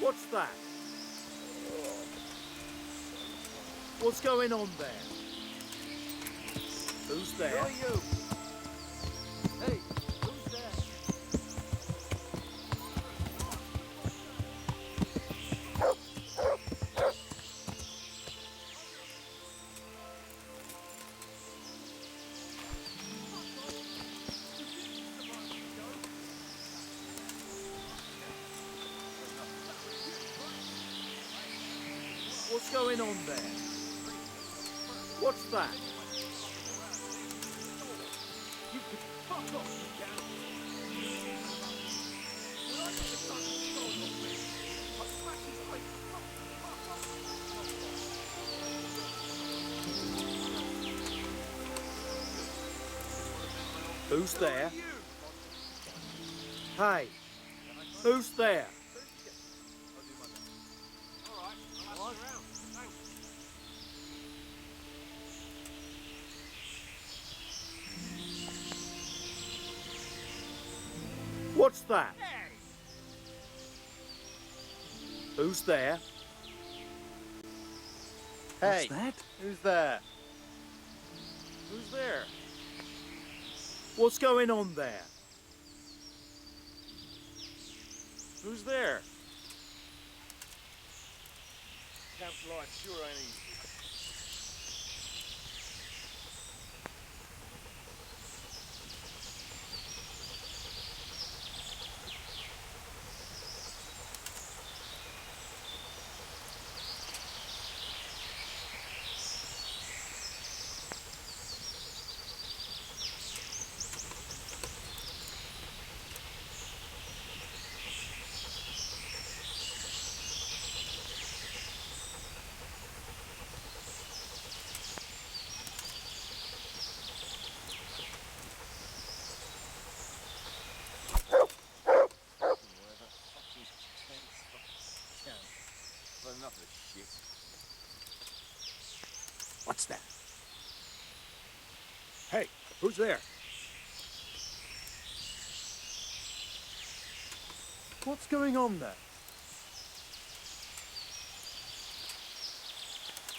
What's that? What's going on there? Who's there? Who are you? Hey, who's there? What's going on there? What's that? You can fuck off, you can. Well, I got the gun and stole off me. I'll smash his face. Who's there? Who are you? Hey, who's there? I'll do my best. All right, I'll ask around. Thanks. What's that? Hey! Who's there? Hey, What's that? who's there? Who's there? What's going on there? Who's there? Camp's life sure ain't easy. Enough of this shit. What's that? Hey, who's there? What's going on there?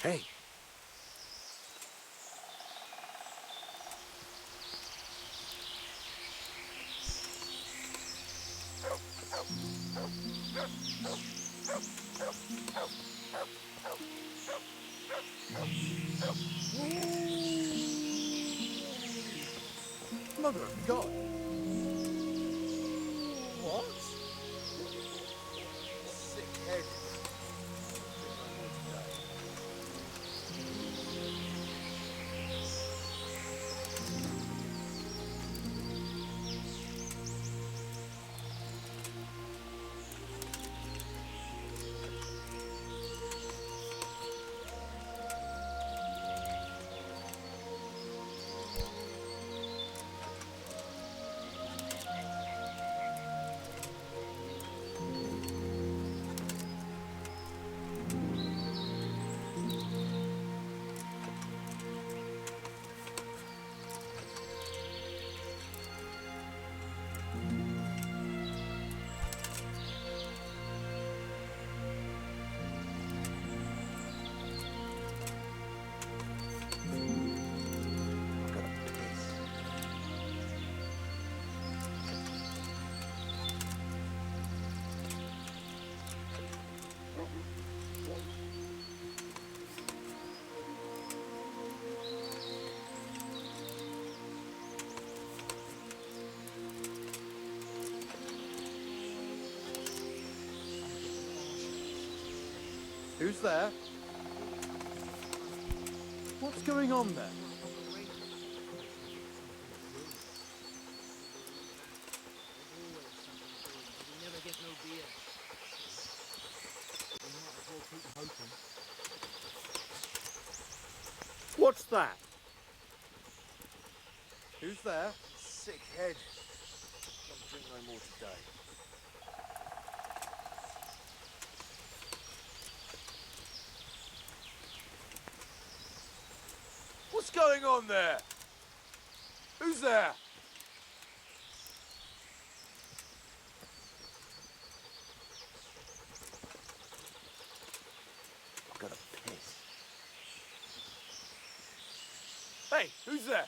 Hey. Mother of God. What? Sick head. Who's there? What's going on there? What's that? Who's there? Sick head. Don't drink no more today. What's going on there? Who's there? Hey, who's there?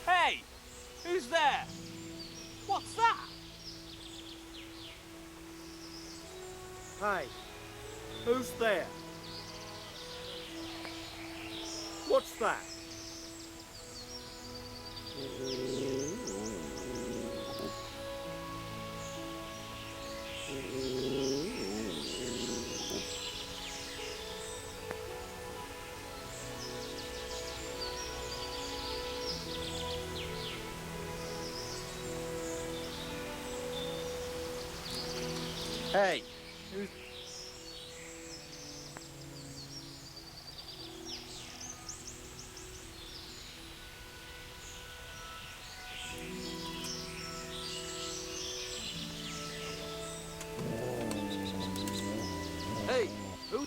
Hey, who's there? What's that? Hey, who's there? What's that? Hey, who's... Hey, who...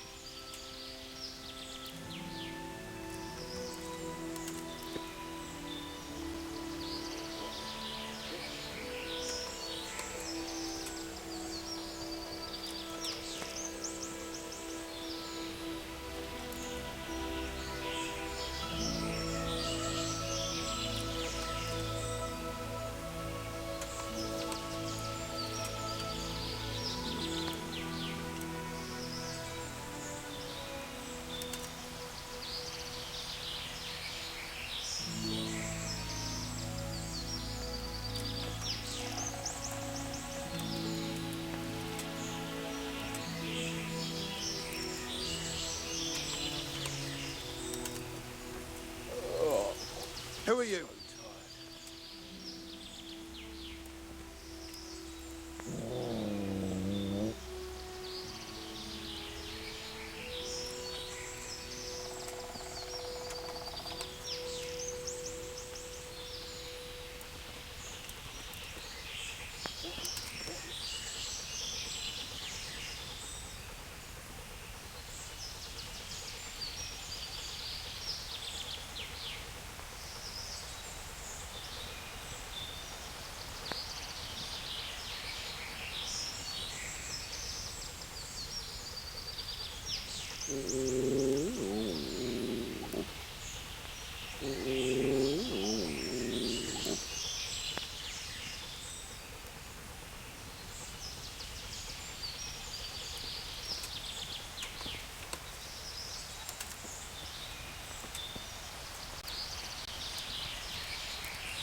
Who are you?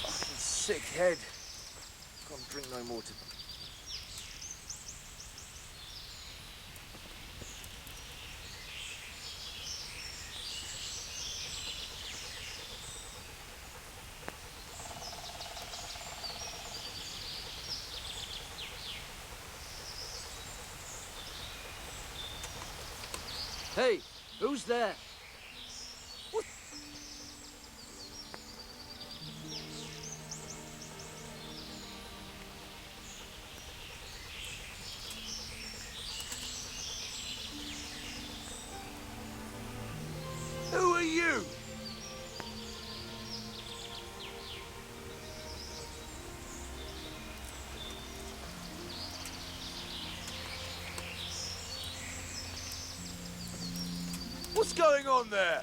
Fucking sick head. Can't drink no more to... Hey, who's there? What? Who are you? What's going on there?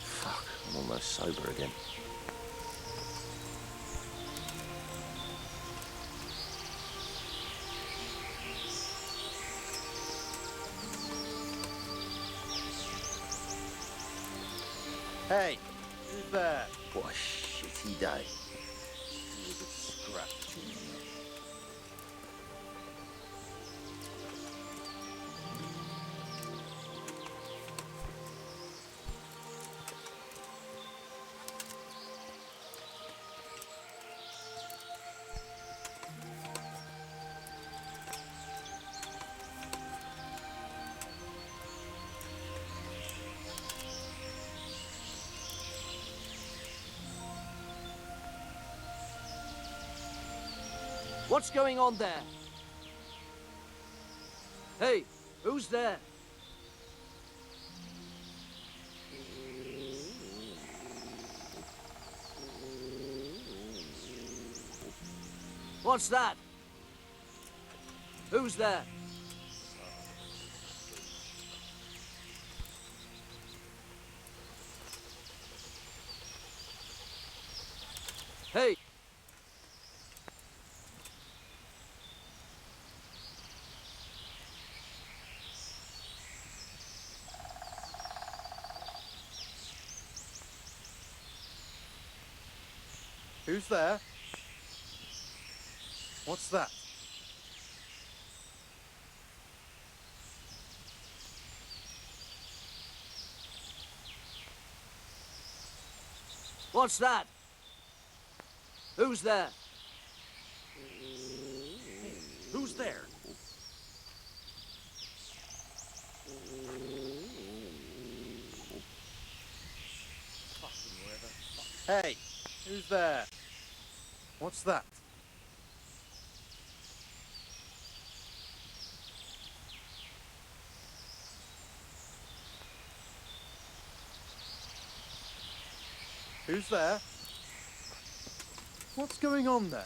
Fuck, I'm almost sober again. Hey, who's there? What a shitty day. You would scratch me. What's going on there? Hey, who's there? What's that? Who's there? Hey! Who's there? What's that? What's that? Who's there? Who's there? Hey, who's there? What's that? Who's there? What's going on there?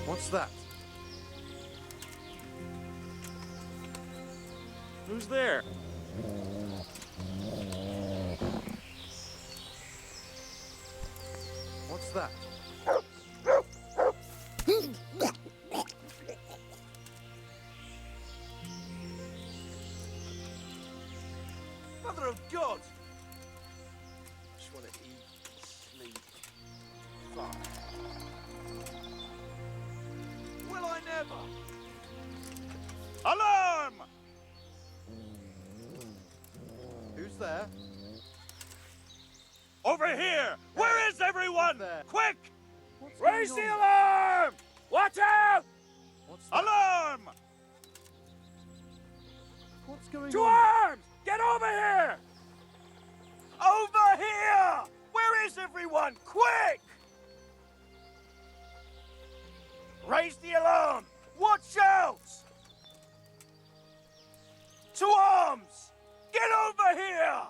What's that? Who's there? What's that? Mother of God! Just want to eat, sleep, fuck. Will I never? Alarm! Who's there? Over here! Where is everyone? there? Quick! What's Raise going the on alarm! Watch out! What's that? Alarm! What's going To on? arms! Get over here! Over here! Where is everyone? Quick! Raise the alarm! Watch out! To arms! Get over here!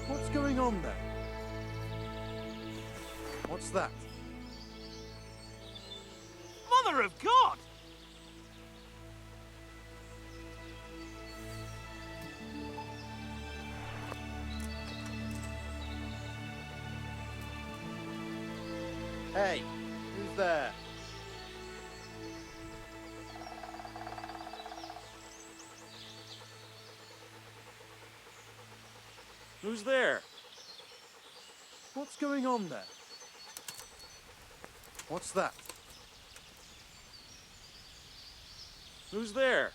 What's going on there? What's that? Mother of God! Hey, who's there? Who's there? What's going on there? What's that? Who's there?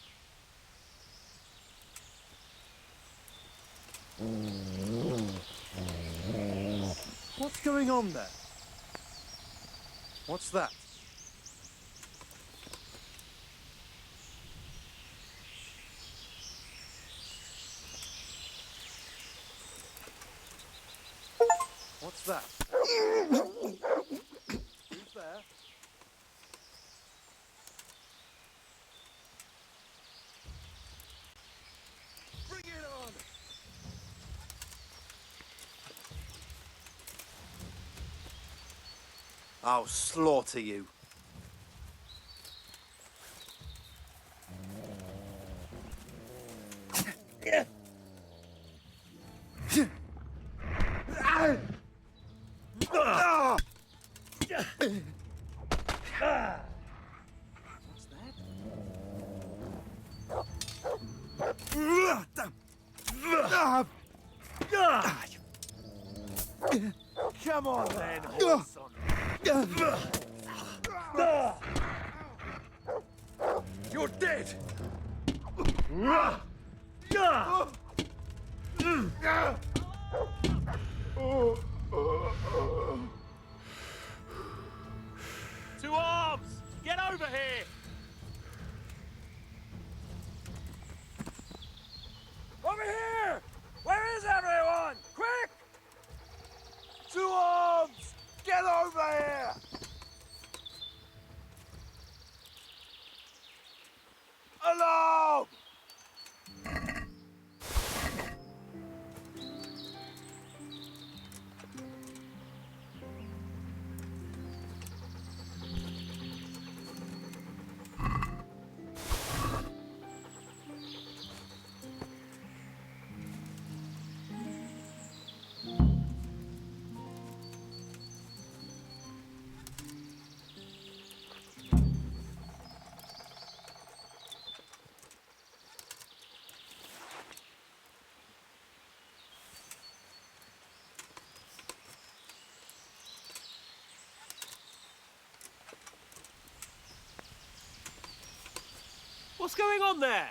What's going on there? What's that? What's that? Who's there? I'll slaughter you. Come on then, horse on. You're dead! To arms! Get over here! Over here! Where is everyone? Quick! To arms! Get over here! Alarm! What's going on there?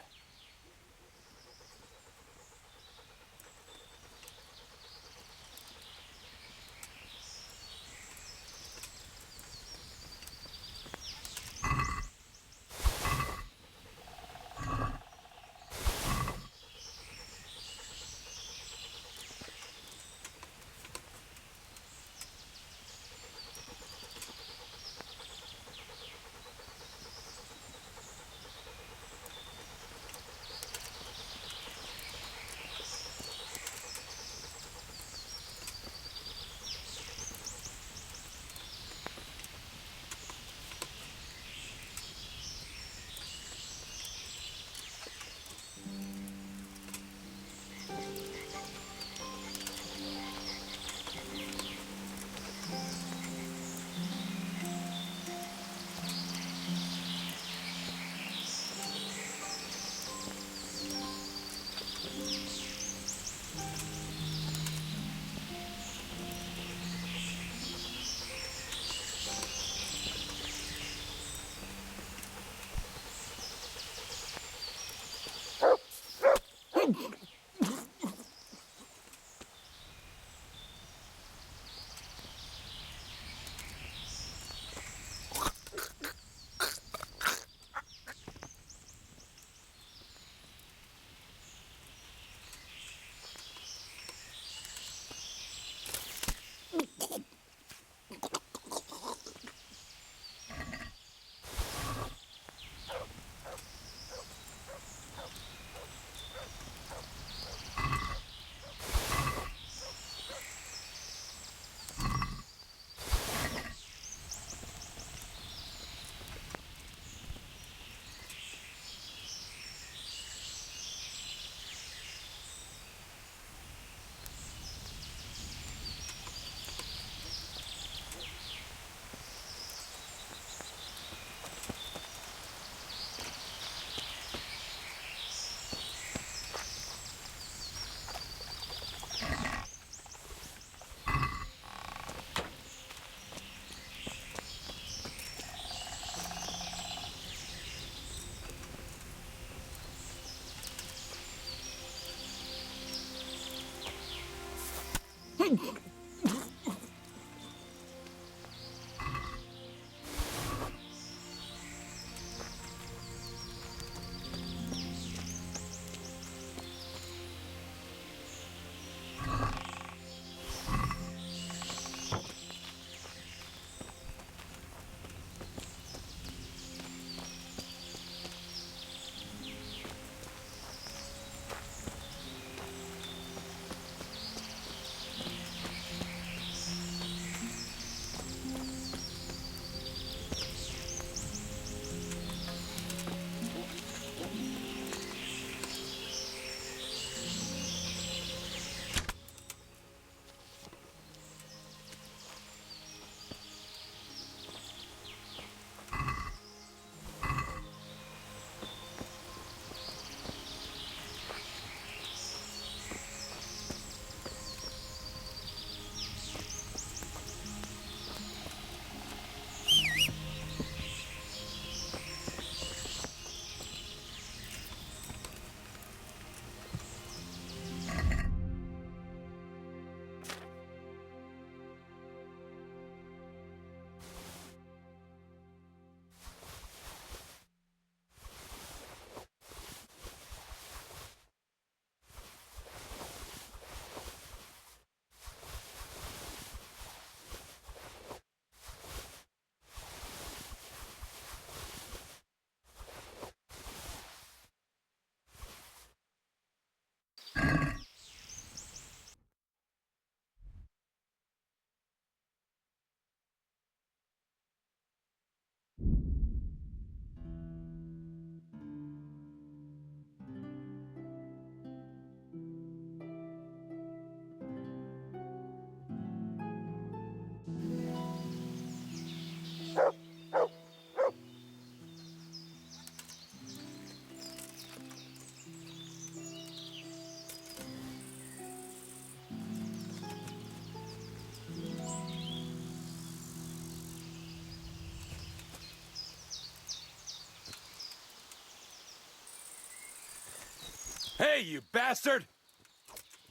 Hey, you bastard!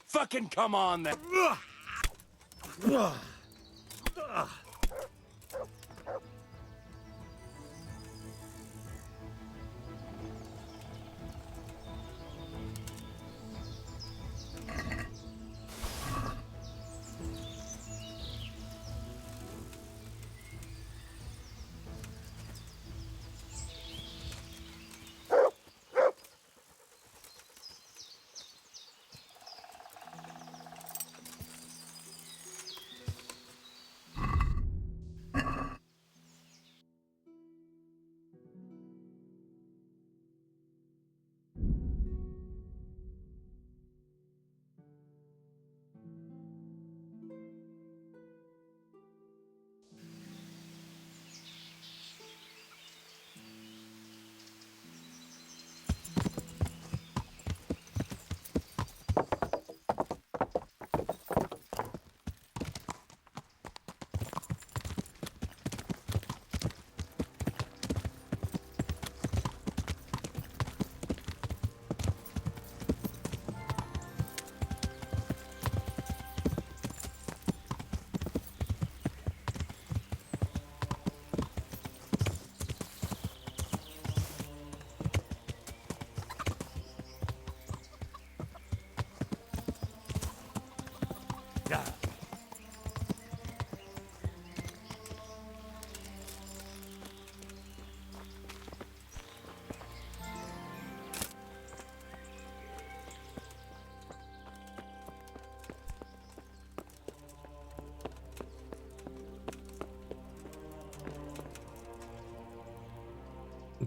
Fucking come on then!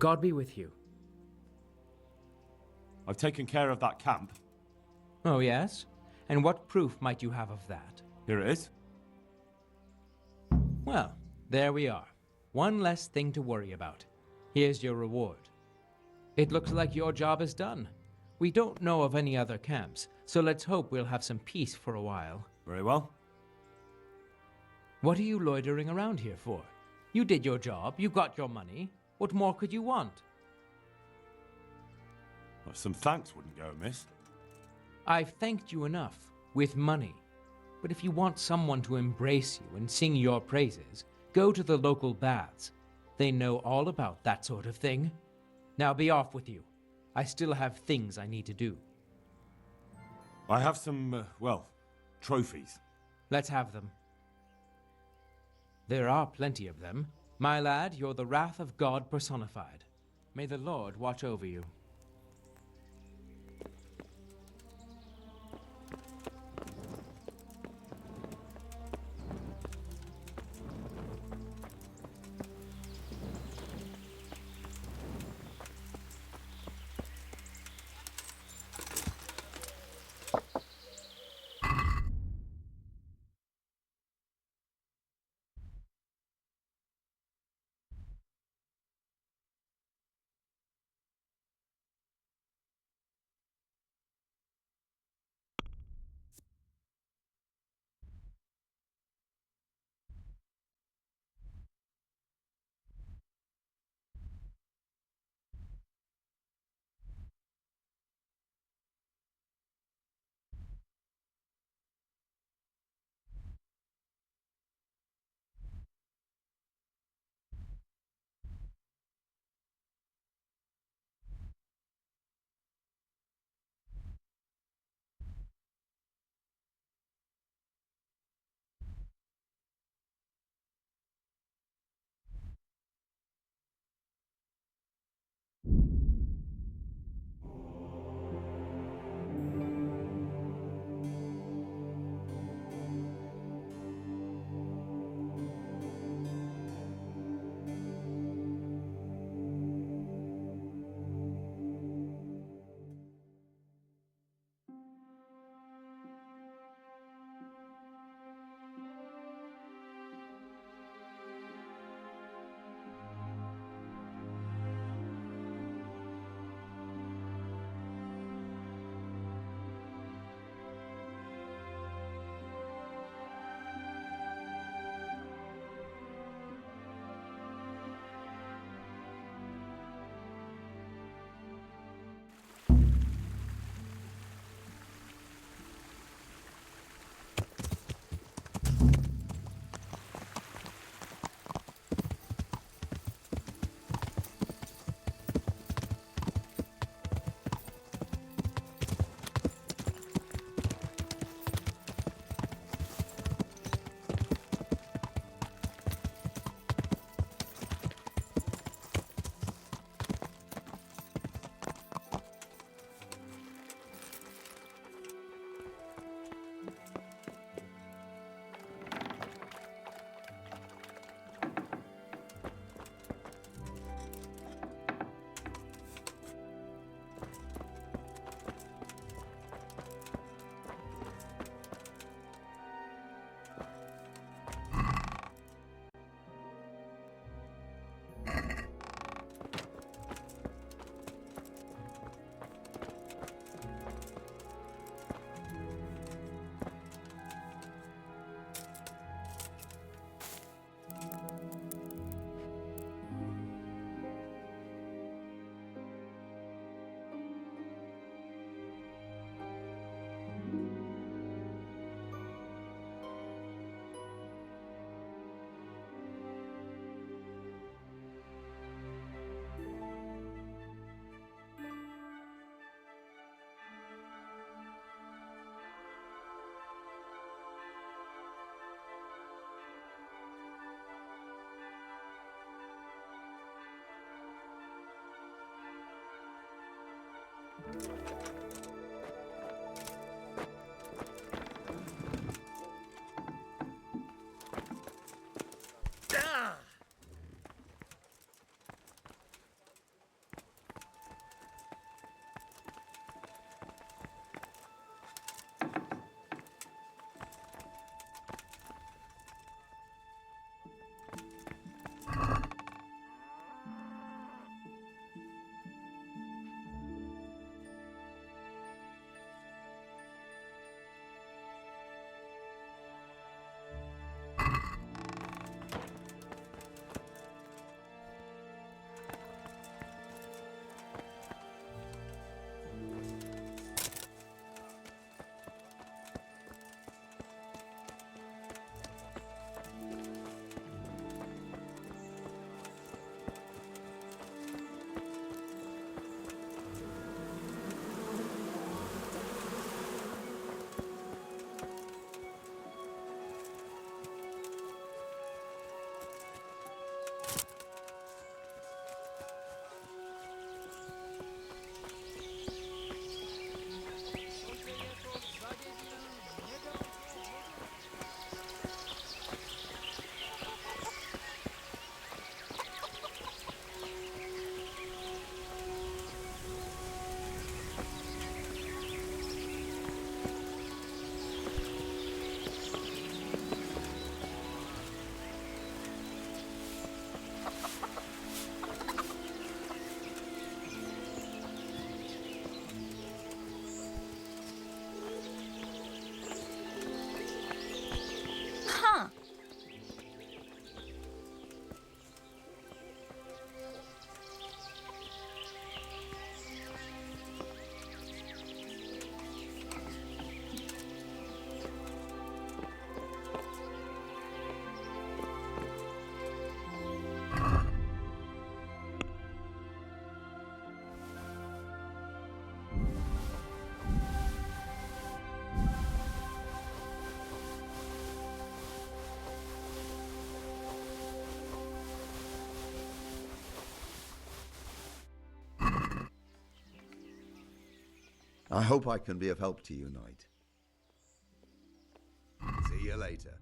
God be with you. I've taken care of that camp. Oh, yes? And what proof might you have of that? Here it is. Well, there we are. One less thing to worry about. Here's your reward. It looks like your job is done. We don't know of any other camps, so let's hope we'll have some peace for a while. Very well. What are you loitering around here for? You did your job, you got your money. What more could you want? Well, some thanks wouldn't go amiss. I've thanked you enough, with money. But if you want someone to embrace you and sing your praises, go to the local baths. They know all about that sort of thing. Now be off with you. I still have things I need to do. I have some, trophies. Let's have them. There are plenty of them. My lad, you're the wrath of God personified. May the Lord watch over you. Huh. I hope I can be of help to you, Knight. See you later.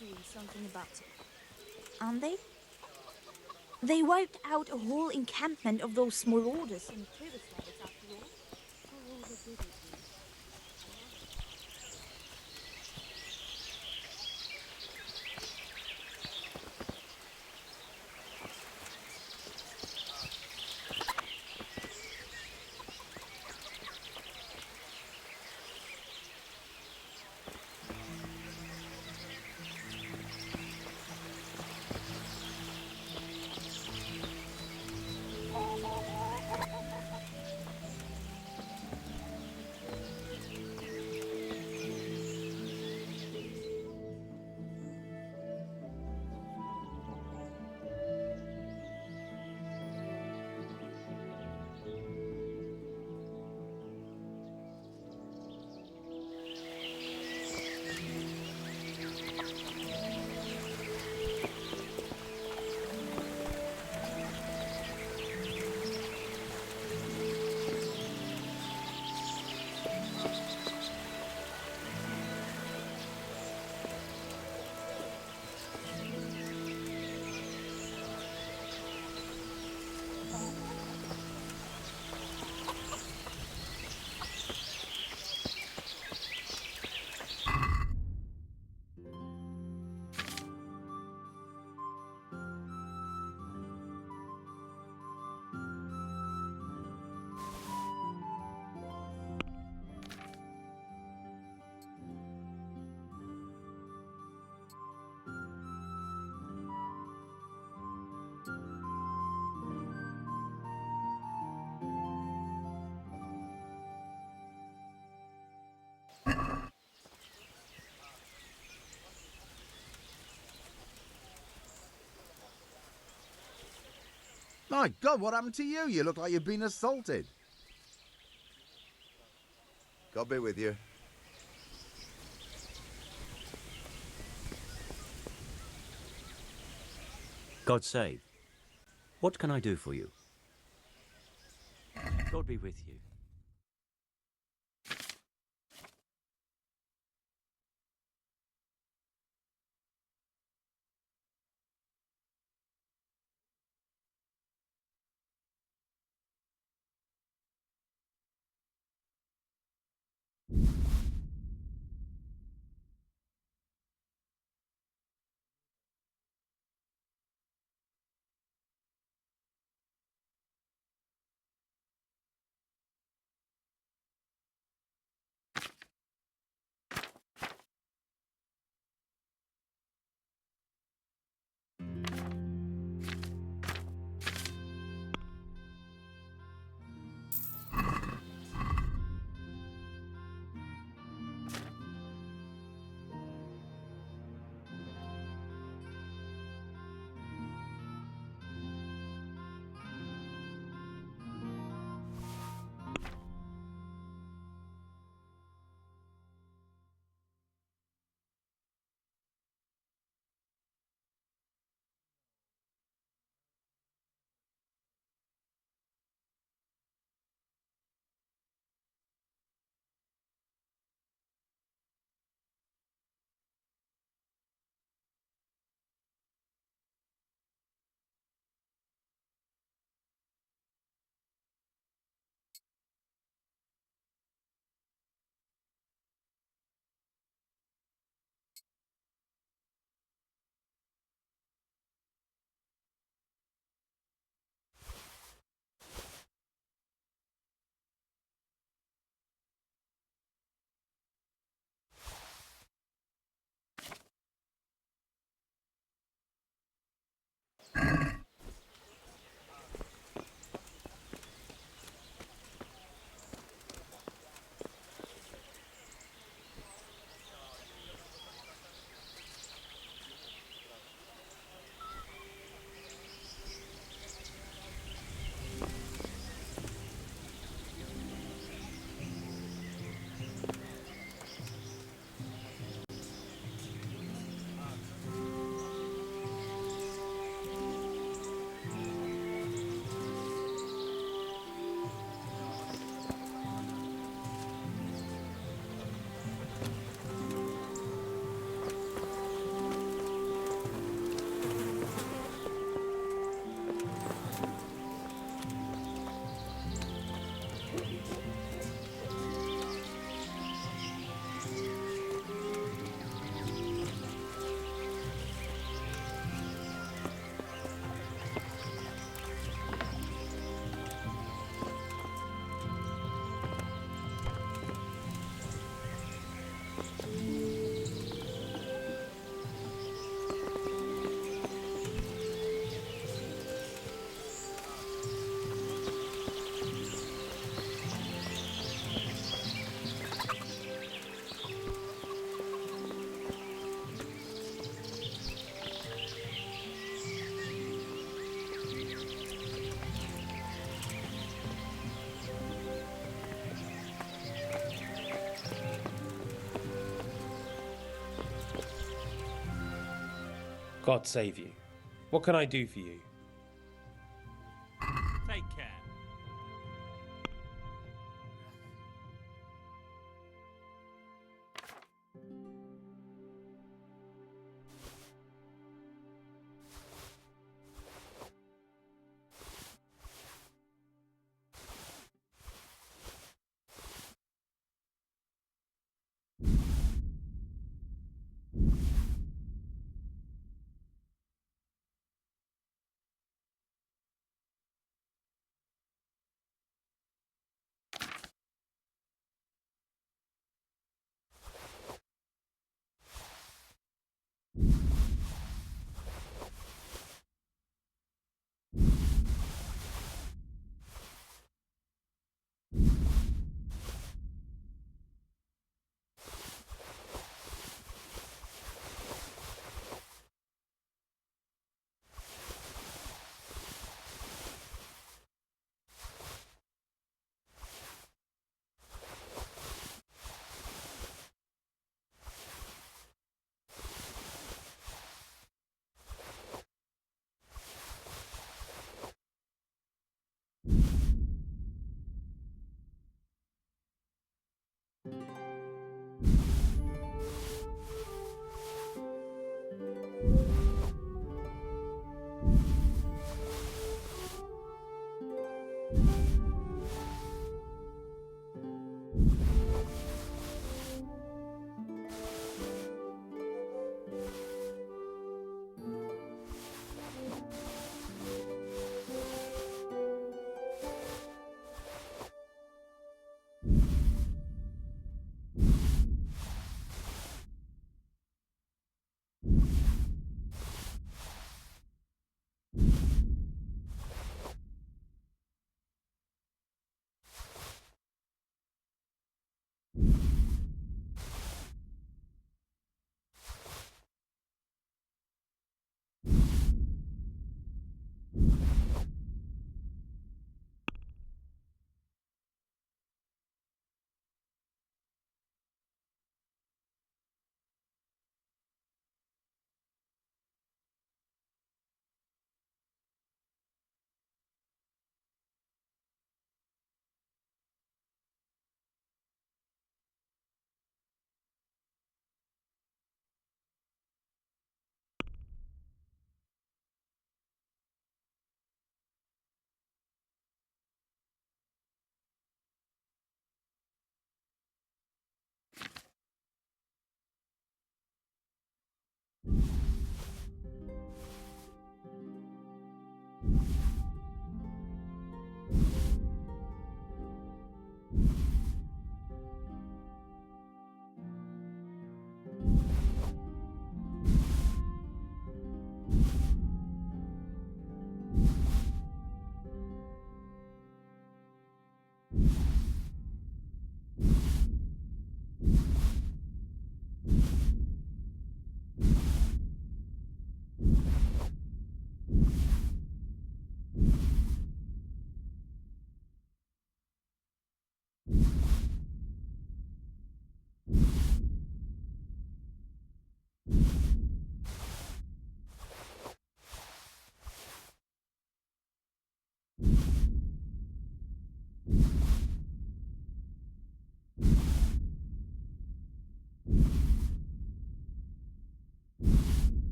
Doing something about it, aren't they? They wiped out a whole encampment of those small orders in previous riots after all. Oh, the goody. My God, what happened to you? You look like you've been assaulted. God be with you. God save. What can I do for you? God be with you. God save you. What can I do for you? Take care.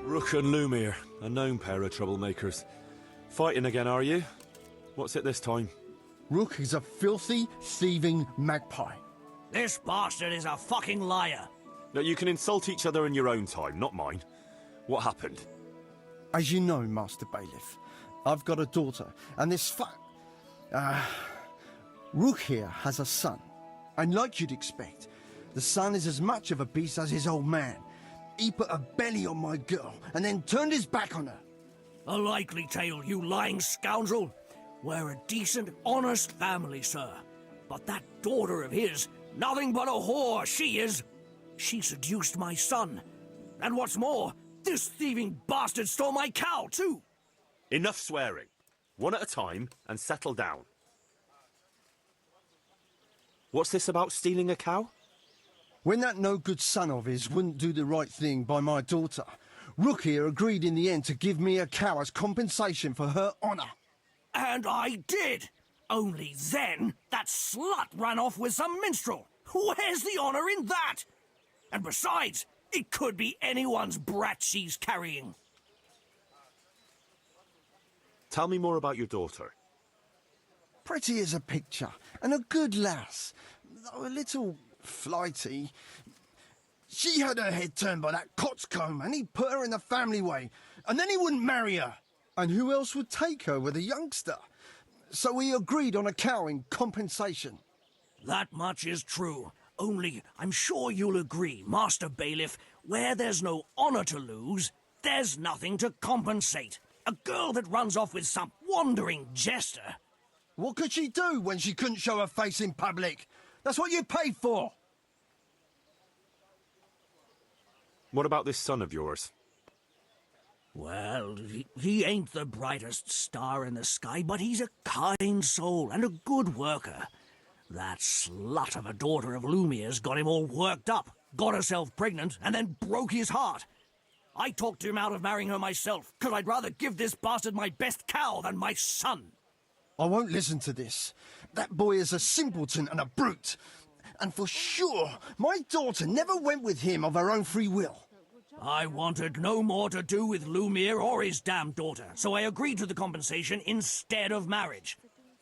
Rook and Lumiere, a known pair of troublemakers. Fighting again, are you? What's it this time? Rook is a filthy, thieving magpie. This bastard is a fucking liar. Now, you can insult each other in your own time, not mine. What happened? As you know, Master Bailiff, I've got a daughter, and this Rook here has a son. And like you'd expect, the son is as much of a beast as his old man. He put a belly on my girl, and then turned his back on her. A likely tale, you lying scoundrel. We're a decent, honest family, sir. But that daughter of his, nothing but a whore, she is. She seduced my son. And what's more, this thieving bastard stole my cow, too. Enough swearing. One at a time, and settle down. What's this about stealing a cow? When that no-good son of his wouldn't do the right thing by my daughter, Rook here agreed in the end to give me a cow as compensation for her honour. And I did. Only then, that slut ran off with some minstrel. Where's the honour in that? And besides, it could be anyone's brat she's carrying. Tell me more about your daughter. Pretty as a picture, and a good lass, though a little flighty. She had her head turned by that coxcomb, and he put her in the family way, and then he wouldn't marry her. And who else would take her with a youngster? So we agreed on a cow in compensation. That much is true. Only, I'm sure you'll agree, Master Bailiff, where there's no honour to lose, there's nothing to compensate. A girl that runs off with some wandering jester. What could she do when she couldn't show her face in public? That's what you paid for. What about this son of yours? Well, he ain't the brightest star in the sky, but he's a kind soul and a good worker. That slut of a daughter of Lumiere's got him all worked up, got herself pregnant, and then broke his heart. I talked him out of marrying her myself, because I'd rather give this bastard my best cow than my son. I won't listen to this. That boy is a simpleton and a brute. And for sure, my daughter never went with him of her own free will. I wanted no more to do with Lumiere or his damned daughter, so I agreed to the compensation instead of marriage.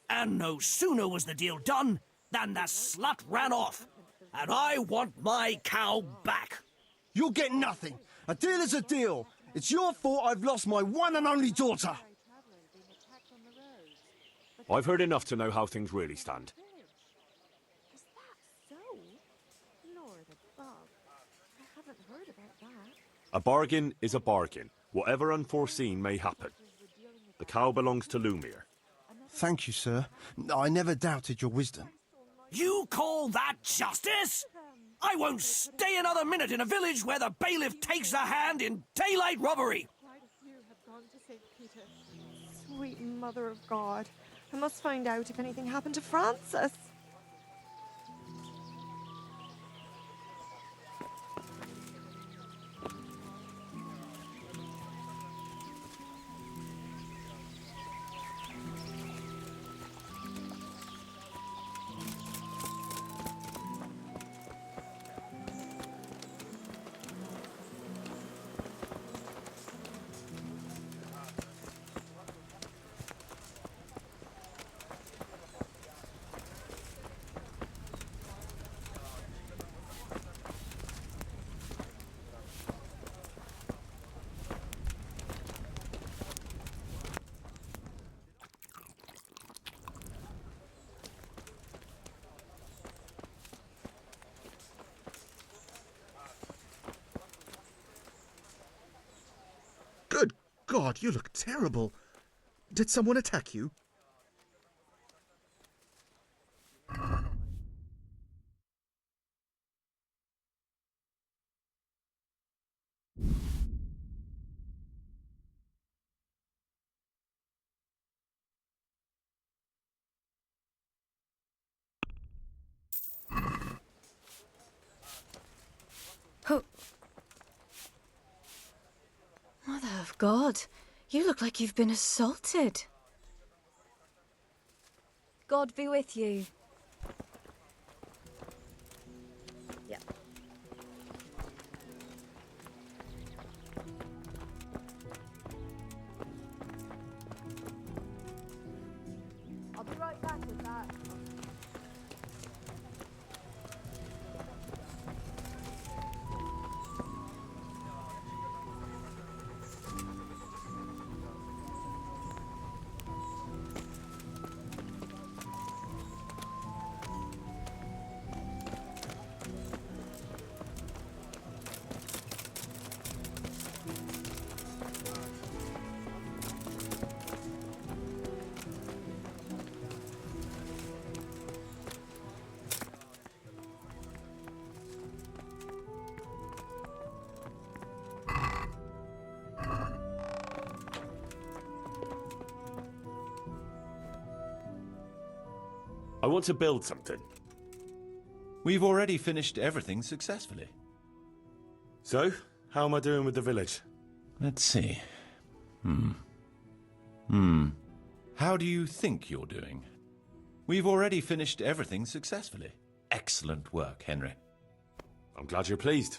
And no sooner was the deal done than the slut ran off. And I want my cow back. You'll get nothing. A deal is a deal. It's your fault I've lost my one and only daughter. I've heard enough to know how things really stand. Is that so? Lord above. I haven't heard about that. A bargain is a bargain, whatever unforeseen may happen. The cow belongs to Lumiere. Thank you, sir. I never doubted your wisdom. You call that justice? I won't stay another minute in a village where the bailiff takes a hand in daylight robbery. Quite a few have gone to St. Peter. Sweet Mother of God. I must find out if anything happened to Francis. God, you look terrible. Did someone attack you? Oh. Mother of God, you look like you've been assaulted. God be with you. Yeah. I'll be right back with that. I want to build something. We've already finished everything successfully. So, how am I doing with the village? Let's see. How do you think you're doing? We've already finished everything successfully. Excellent work, Henry. I'm glad you're pleased.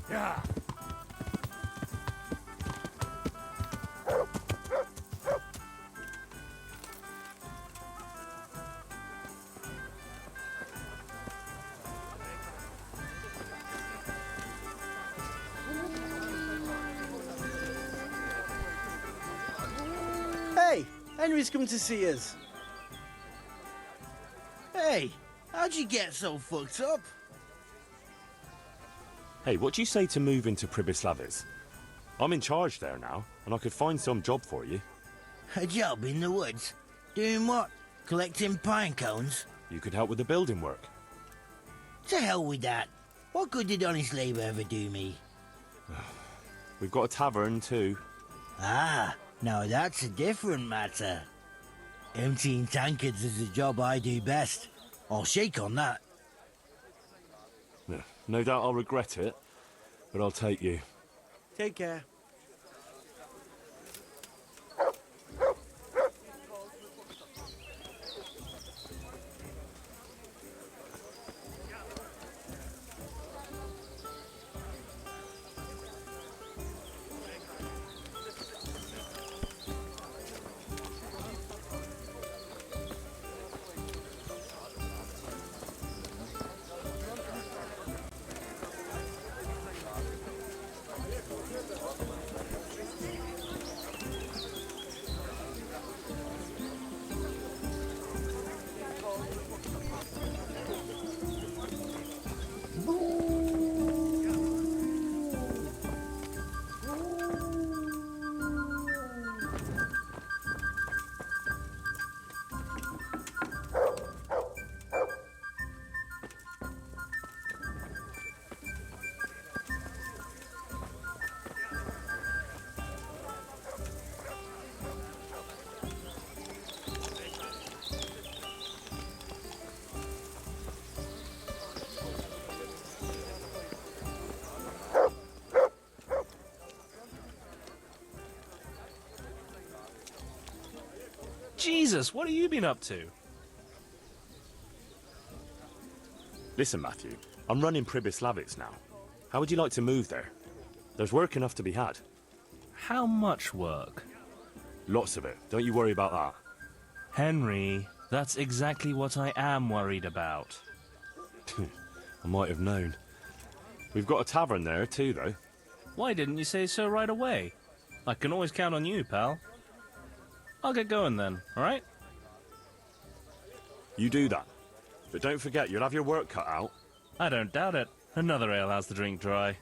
Yeah. Hey, Henry's come to see us. Hey, how'd you get so fucked up? Hey, what do you say to move into Pribislavis? I'm in charge there now, and I could find some job for you. A job in the woods? Doing what? Collecting pine cones? You could help with the building work. To hell with that. What good did honest labour ever do me? We've got a tavern too. Ah, now that's a different matter. Emptying tankards is the job I do best. I'll shake on that. No doubt I'll regret it, but I'll take you. Take care. Jesus, what have you been up to? Listen, Matthew, I'm running Pribyslavitz now. How would you like to move there? There's work enough to be had. How much work? Lots of it. Don't you worry about that. Henry, that's exactly what I am worried about. I might have known. We've got a tavern there too, though. Why didn't you say so right away? I can always count on you, pal. I'll get going then, alright? You do that. But don't forget, you'll have your work cut out. I don't doubt it. Another ale has the drink dry.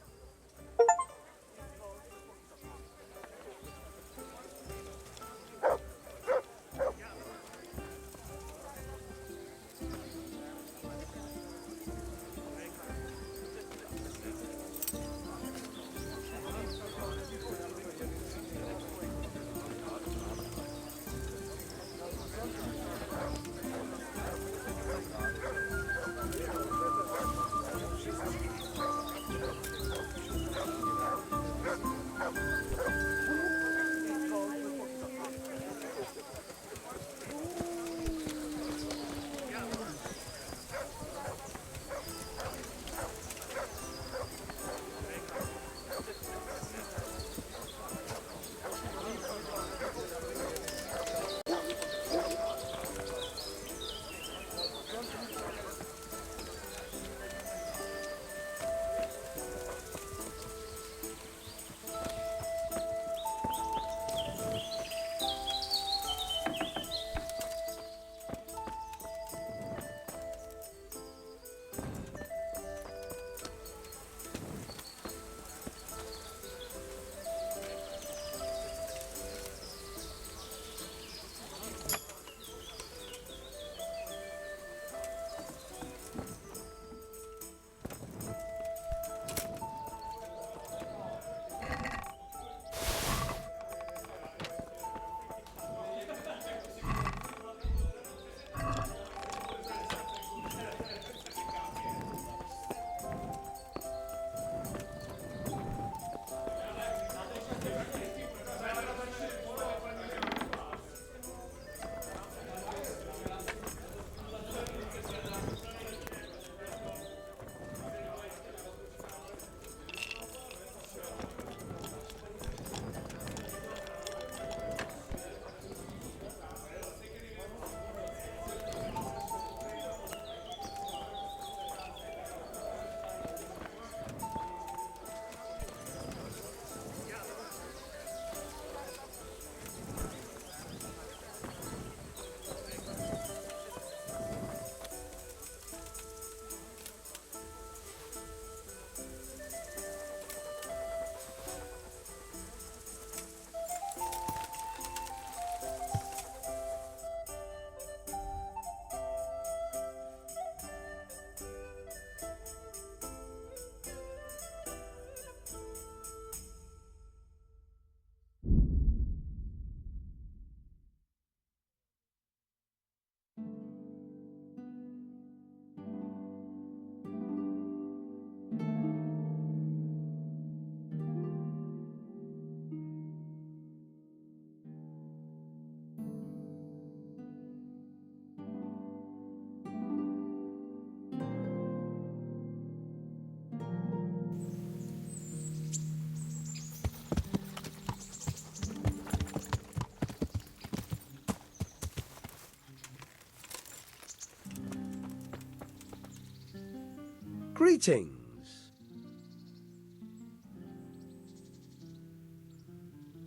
Greetings.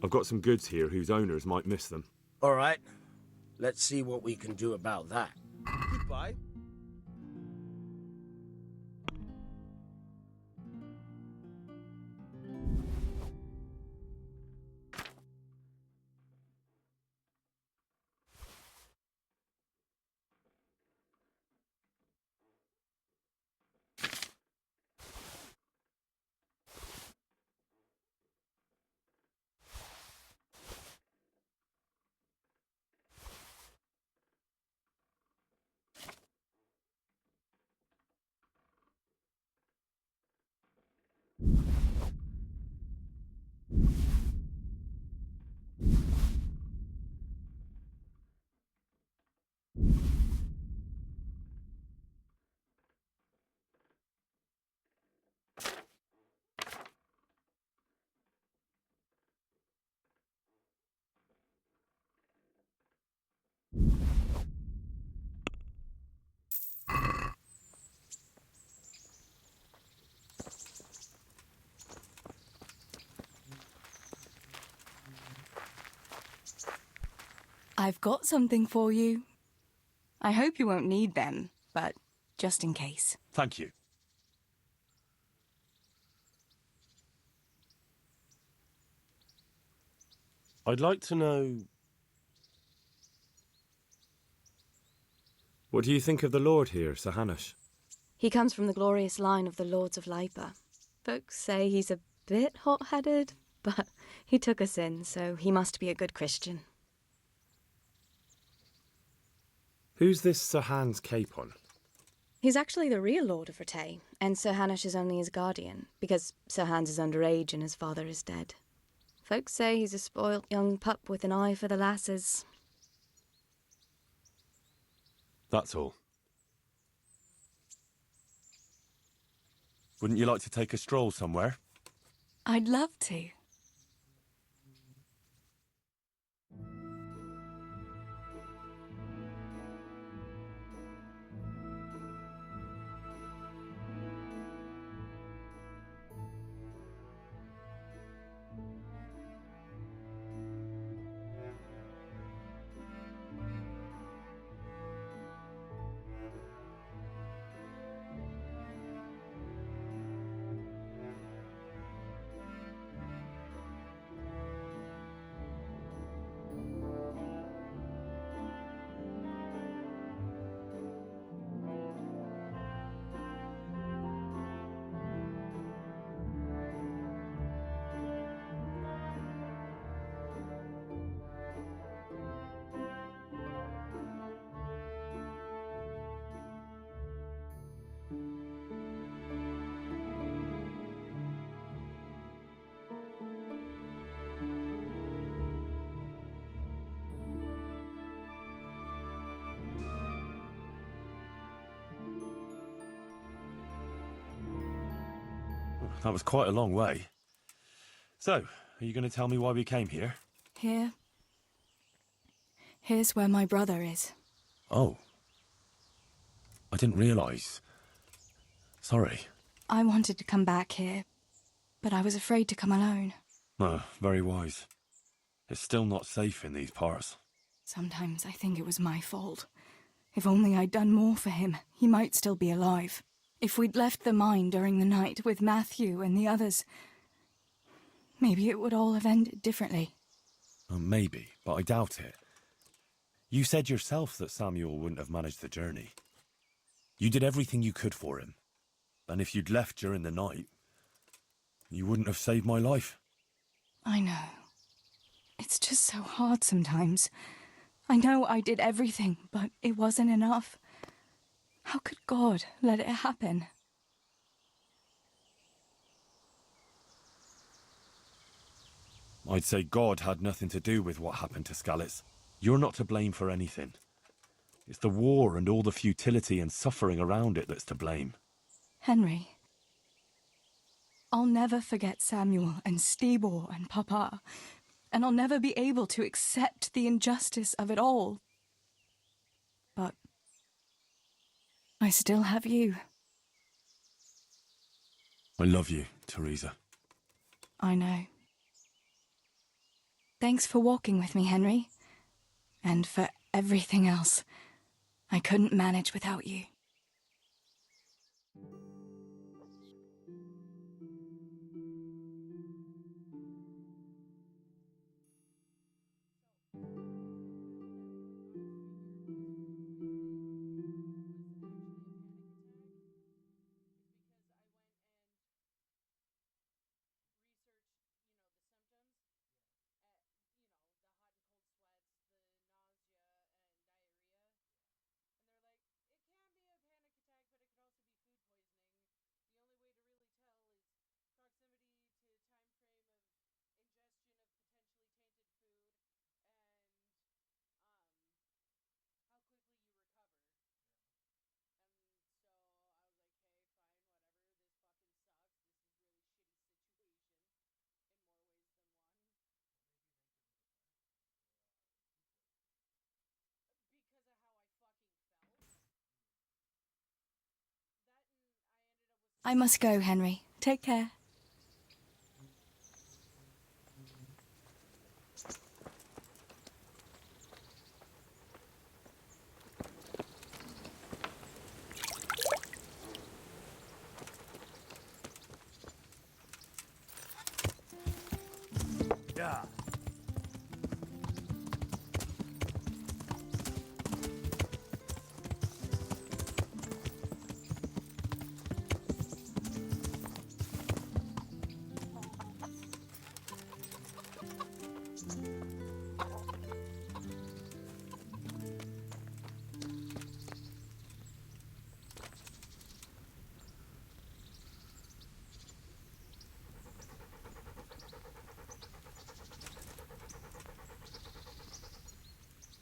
I've got some goods here whose owners might miss them. All right. Let's see what we can do about that. Goodbye. I've got something for you. I hope you won't need them, but just in case. Thank you. I'd like to know... What do you think of the Lord here, Sir Hanush? He comes from the glorious line of the Lords of Lipa. Folks say he's a bit hot-headed, but he took us in, so he must be a good Christian. Who's this Sir Hans Capon? He's actually the real Lord of Rete, and Sir Hanush is only his guardian, because Sir Hans is underage and his father is dead. Folks say he's a spoilt young pup with an eye for the lasses. That's all. Wouldn't you like to take a stroll somewhere? I'd love to. That was quite a long way. So, are you going to tell me why we came here? Here's where my brother is. Oh. I didn't realise. Sorry. I wanted to come back here, but I was afraid to come alone. No, very wise. It's still not safe in these parts. Sometimes I think it was my fault. If only I'd done more for him, he might still be alive. If we'd left the mine during the night with Matthew and the others, maybe it would all have ended differently. Maybe, but I doubt it. You said yourself that Samuel wouldn't have managed the journey. You did everything you could for him. And if you'd left during the night, you wouldn't have saved my life. I know. It's just so hard sometimes. I know I did everything, but it wasn't enough. How could God let it happen? I'd say God had nothing to do with what happened to Skalitz. You're not to blame for anything. It's the war and all the futility and suffering around it that's to blame. Henry, I'll never forget Samuel and Stibor and Papa, and I'll never be able to accept the injustice of it all. But I still have you. I love you, Teresa. I know. Thanks for walking with me, Henry. And for everything else. I couldn't manage without you. I must go, Henry. Take care. Yeah.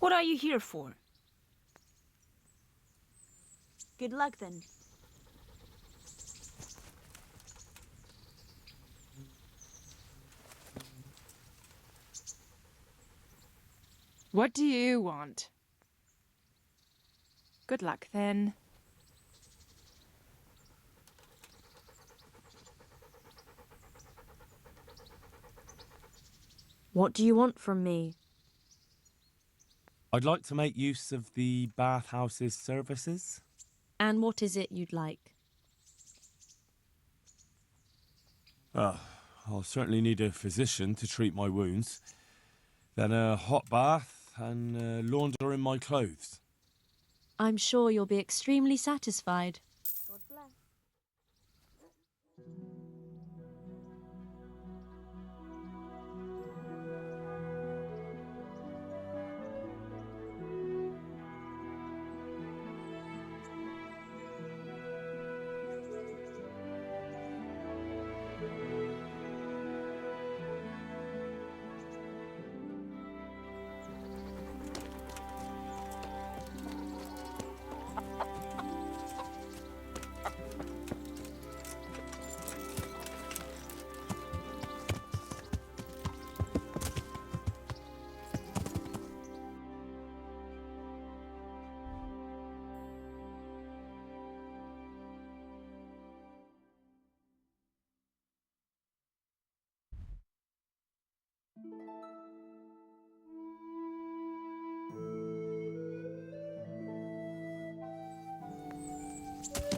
What are you here for? Good luck then. What do you want? Good luck then. What do you want from me? I'd like to make use of the bathhouse's services. And what is it you'd like? I'll certainly need a physician to treat my wounds. Then a hot bath and laundering my clothes. I'm sure you'll be extremely satisfied. God bless.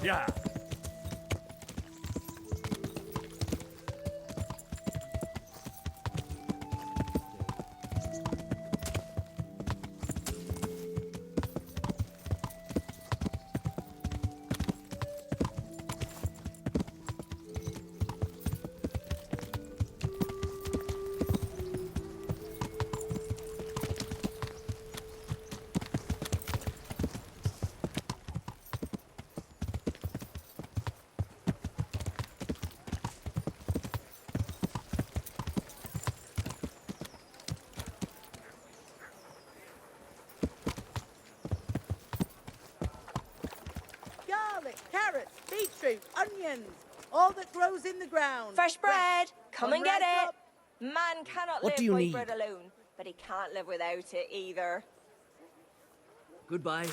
Yeah. Garlic, carrots, beetroot, onions, all that grows in the ground. Fresh bread! Come and get right it! up. Man cannot What live do you by need? bread alone, but he can't live without it either. Goodbye.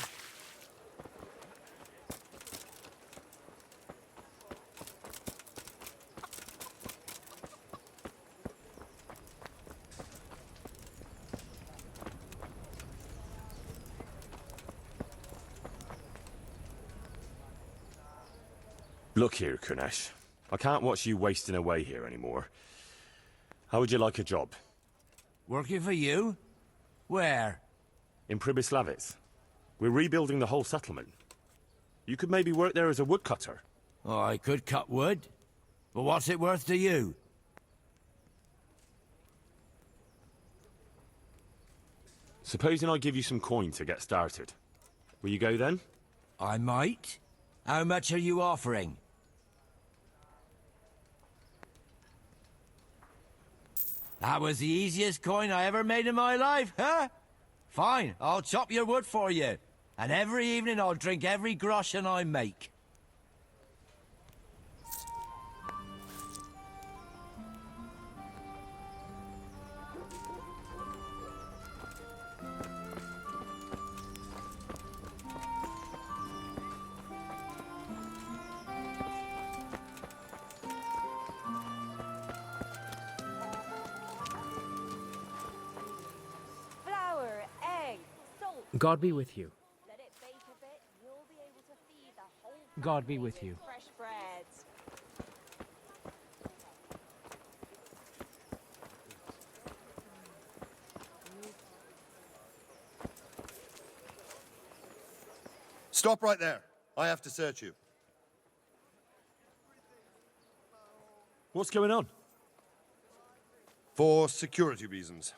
Look here, Kunesh. I can't watch you wasting away here anymore. How would you like a job? Working for you? Where? In Pribyslavitz. We're rebuilding the whole settlement. You could maybe work there as a woodcutter. Oh, I could cut wood. But what's it worth to you? Supposing I give you some coin to get started. Will you go then? I might. How much are you offering? That was the easiest coin I ever made in my life, huh? Fine, I'll chop your wood for you. And every evening I'll drink every groschen I make. Flour, egg, salt. God be with you. Let it bake a bit. You'll be able to feed the whole God be with you. fresh breads. Stop right there. I have to search you. What's going on? For security reasons.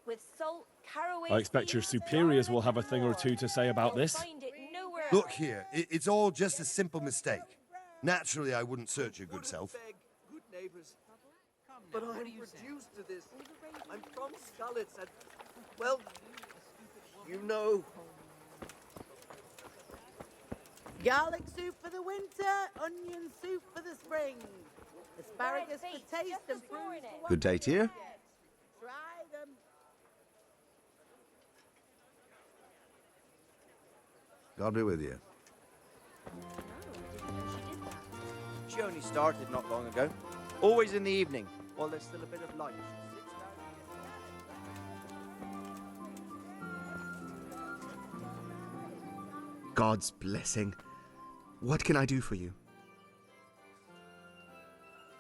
With salt, caraway I expect your superiors will have a thing or two to say about this. find it nowhere Look here, it's all just a simple mistake. Naturally, I wouldn't search your good self. Good neighbors. But I'm reduced to this. I'm from Scullets and, well, you know. Garlic soup for the winter, onion soup for the spring. Asparagus for taste and prunes for Good day to you. Try them. God be with you. She only started not long ago. Always in the evening, while there's still a bit of light. God's blessing. What can I do for you?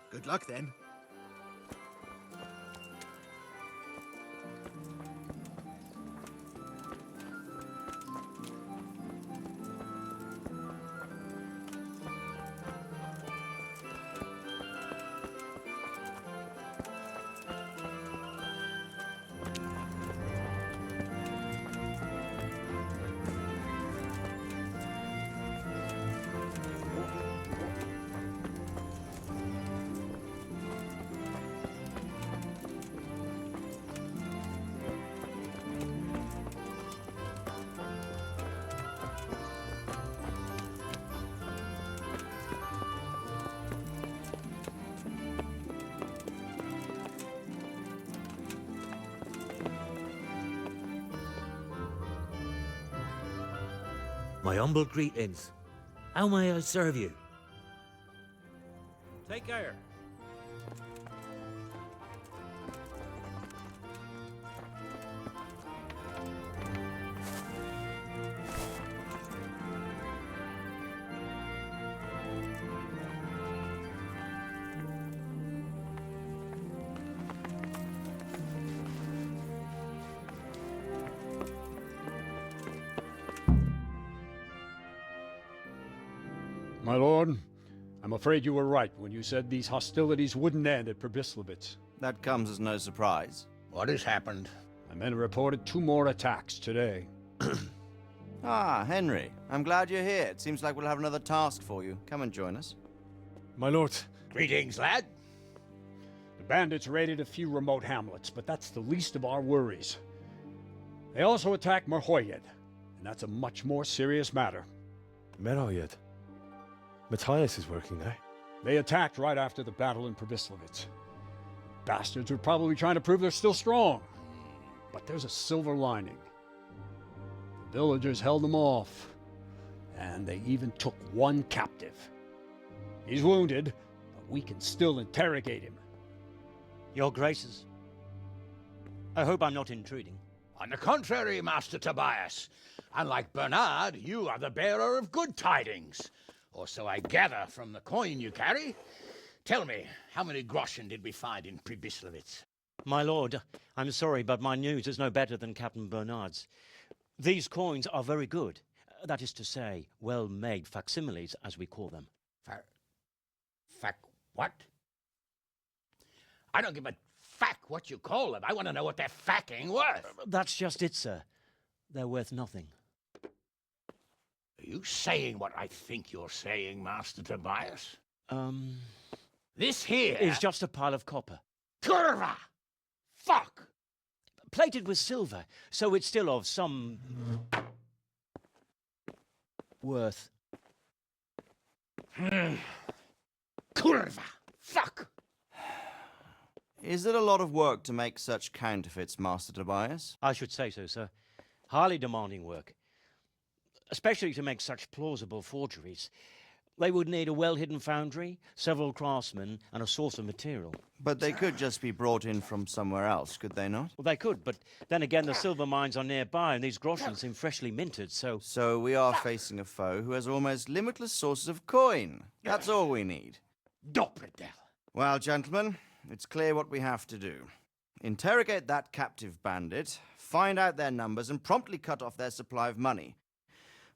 Good luck then. My humble greetings. How may I serve you? Take care. My lord, I'm afraid you were right when you said these hostilities wouldn't end at Pribyslavitz. That comes as no surprise. What has happened? My men reported 2 more attacks today. Ah, Henry. I'm glad you're here. It seems like we'll have another task for you. Come and join us. My lord. Greetings, lad. The bandits raided a few remote hamlets, but that's the least of our worries. They also attacked Merhoyed, and that's a much more serious matter. Merhoyed? Matthias is working there. They attacked right after the battle in Pribyslavitz. Bastards were probably trying to prove they're still strong. But there's a silver lining. The villagers held them off, and they even took 1 captive. He's wounded, but we can still interrogate him. Your Graces, I hope I'm not intruding. On the contrary, Master Tobias. Unlike Bernard, you are the bearer of good tidings. or so I gather from the coin you carry. Tell me, how many groschen did we find in Pribyslavitz? My lord, I'm sorry, but my news is no better than Captain Bernard's. These coins are very good. That is to say, well-made facsimiles, as we call them. What? I don't give a what you call them. I want to know what they're facking worth. That's just it, sir. They're worth nothing. Are you saying what I think you're saying, Master Tobias? This here is just a pile of copper. Kurva! Fuck! Plated with silver, so it's still of some worth. Kurva! Fuck! Is it a lot of work to make such counterfeits, Master Tobias? I should say so, sir. Highly demanding work. Especially to make such plausible forgeries. They would need a well-hidden foundry, several craftsmen, and a source of material. But they could just be brought in from somewhere else, could they not? Well, they could, but then again, the silver mines are nearby, and these groschen seem freshly minted, so... So we are facing a foe who has almost limitless sources of coin. That's all we need. Doppeltel. Well, gentlemen, it's clear what we have to do. Interrogate that captive bandit, find out their numbers, and promptly cut off their supply of money.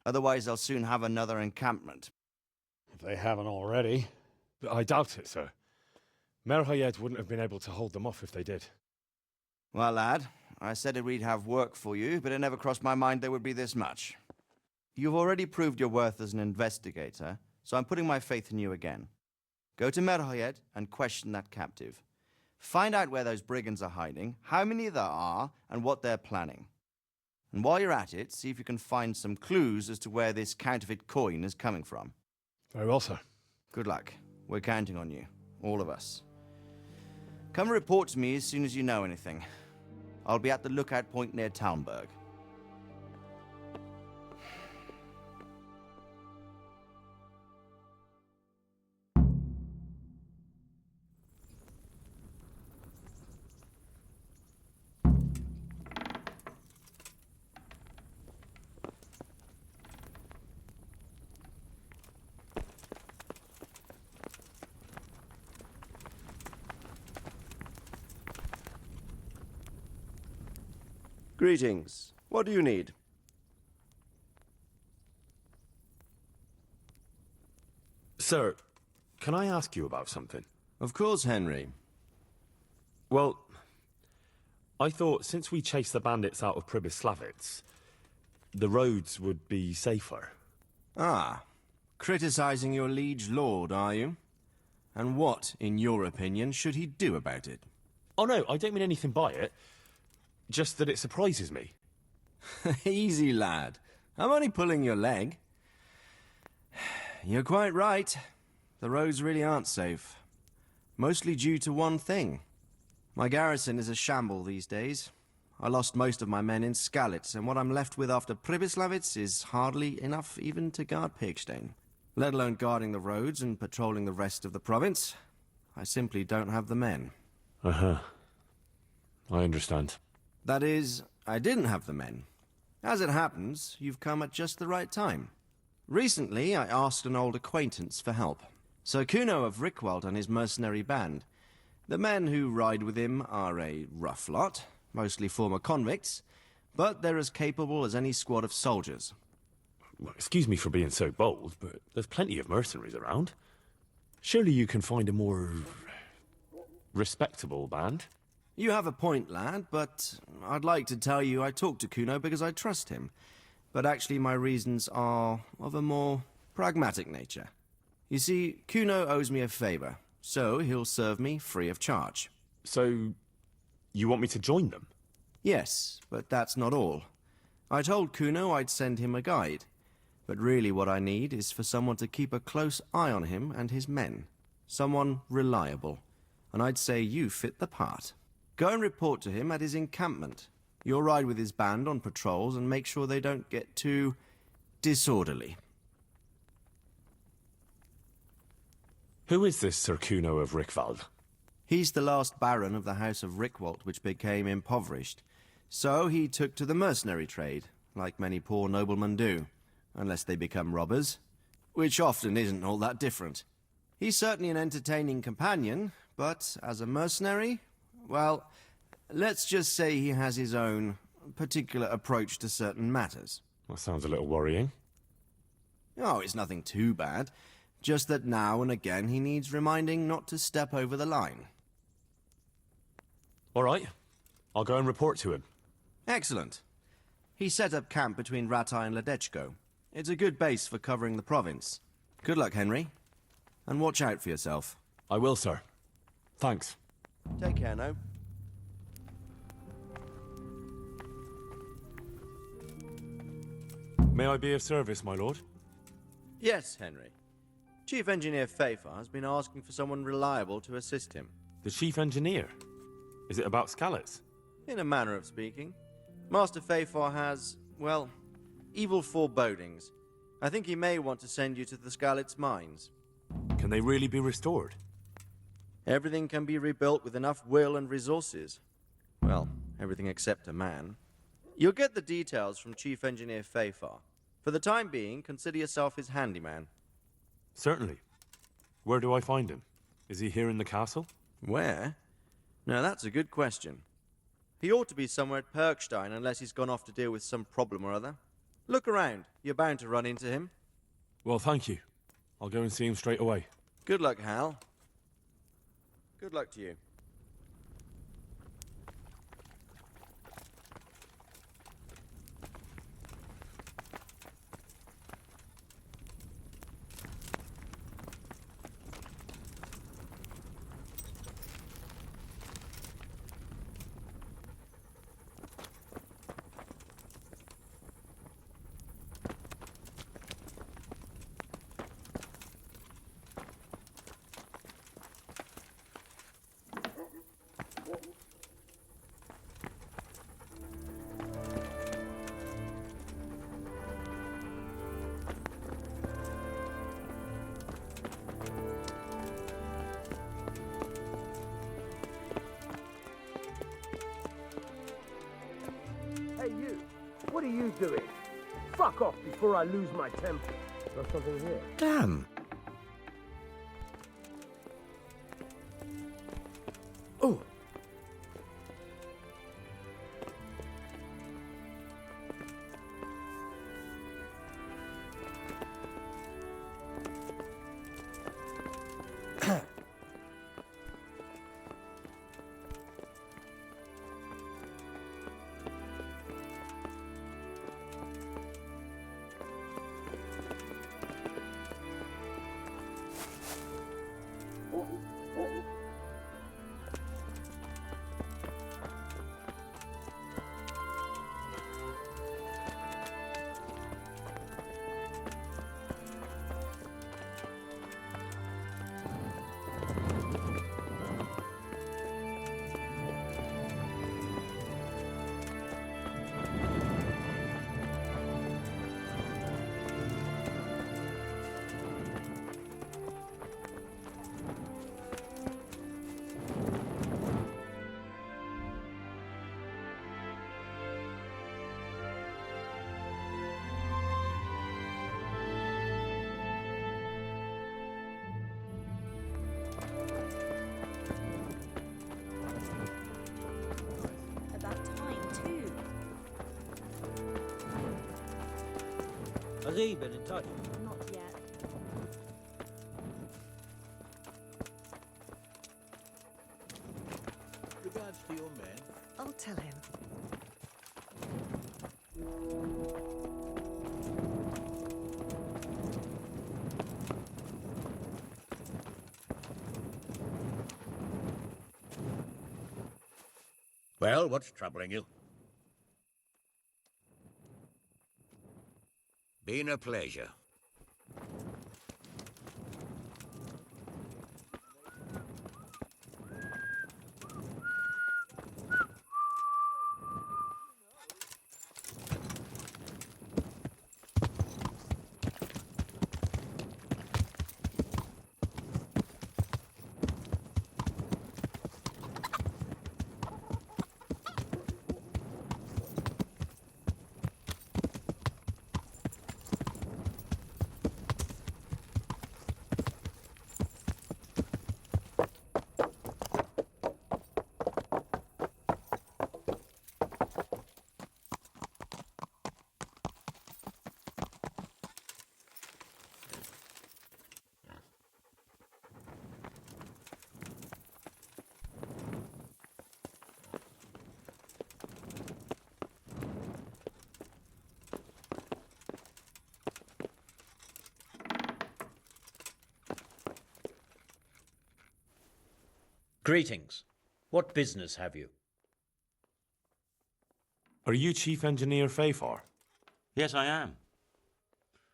Otherwise, they'll soon have another encampment. If they haven't already. I doubt it, sir. Merhayed wouldn't have been able to hold them off if they did. Well, lad, I said we'd have work for you, but it never crossed my mind there would be this much. You've already proved your worth as an investigator, so I'm putting my faith in you again. Go to Merhayed and question that captive. Find out where those brigands are hiding, how many there are, and what they're planning. And while you're at it, see if you can find some clues as to where this counterfeit coin is coming from. Very well, sir. Good luck. We're counting on you. All of us. Come report to me as soon as you know anything. I'll be at the lookout point near Talmberg. Greetings. What do you need? Sir, can I ask you about something? Of course, Henry. Well, I thought since we chased the bandits out of Pribyslavitz, the roads would be safer. Ah, criticizing your liege lord, are you? And what, in your opinion, should he do about it? Oh no, I don't mean anything by it. Just that it surprises me. Easy, lad. I'm only pulling your leg. You're quite right. The roads really aren't safe. Mostly due to one thing. My garrison is a shamble these days. I lost most of my men in Skalitz, and what I'm left with after Pribyslavitz is hardly enough even to guard Pigstein. Let alone guarding the roads and patrolling the rest of the province. I simply don't have the men. Uh-huh. I understand. That is, I didn't have the men. As it happens, you've come at just the right time. Recently, I asked an old acquaintance for help. Sir Kuno of Rickwald and his mercenary band. The men who ride with him are a rough lot, mostly former convicts, but they're as capable as any squad of soldiers. Well, excuse me for being so bold, but there's plenty of mercenaries around. Surely you can find a more respectable band? You have a point, lad, but I'd like to tell you I talked to Kuno because I trust him. But actually my reasons are of a more pragmatic nature. You see, Kuno owes me a favor, so he'll serve me free of charge. So, you want me to join them? Yes, but that's not all. I told Kuno I'd send him a guide, but really what I need is for someone to keep a close eye on him and his men. Someone reliable, and I'd say you fit the part. Go and report to him at his encampment. You'll ride with his band on patrols and make sure they don't get too disorderly. Who is this Sir Kuno of Rickwald? He's the last baron of the House of Rickwald, which became impoverished. So he took to the mercenary trade, like many poor noblemen do, unless they become robbers. which often isn't all that different. He's certainly an entertaining companion, but as a mercenary, well, let's just say he has his own particular approach to certain matters. That sounds a little worrying. Oh, it's nothing too bad. Just that now and again he needs reminding not to step over the line. All right. I'll go and report to him. Excellent. He set up camp between Ratai and Ledechko. It's a good base for covering the province. Good luck, Henry. And watch out for yourself. I will, sir. Thanks. Take care, no? May I be of service, my lord? Yes, Henry. Chief Engineer Fafar has been asking for someone reliable to assist him. The chief engineer? Is it about Skalitz? In a manner of speaking. Master Fafar has, well, evil forebodings. I think he may want to send you to the Skalitz mines. Can they really be restored? Everything can be rebuilt with enough will and resources. Well, everything except a man. You'll get the details from Chief Engineer Fafar. For the time being, consider yourself his handyman. Certainly. Where do I find him? Is he here in the castle? Where? Now that's a good question. He ought to be somewhere at Perkstein unless he's gone off to deal with some problem or other. Look around. You're bound to run into him. Well, thank you. I'll go and see him straight away. Good luck, Hal. Good luck to you. Hey, you! What are you doing? Fuck off before I lose my temper. Got something here? Damn! Oh! Has he been in touch? Not yet. Regards to your man. I'll tell him. Well, what's troubling you? Been a pleasure. Greetings. What business have you? Are you Chief Engineer Fafar? Yes, I am.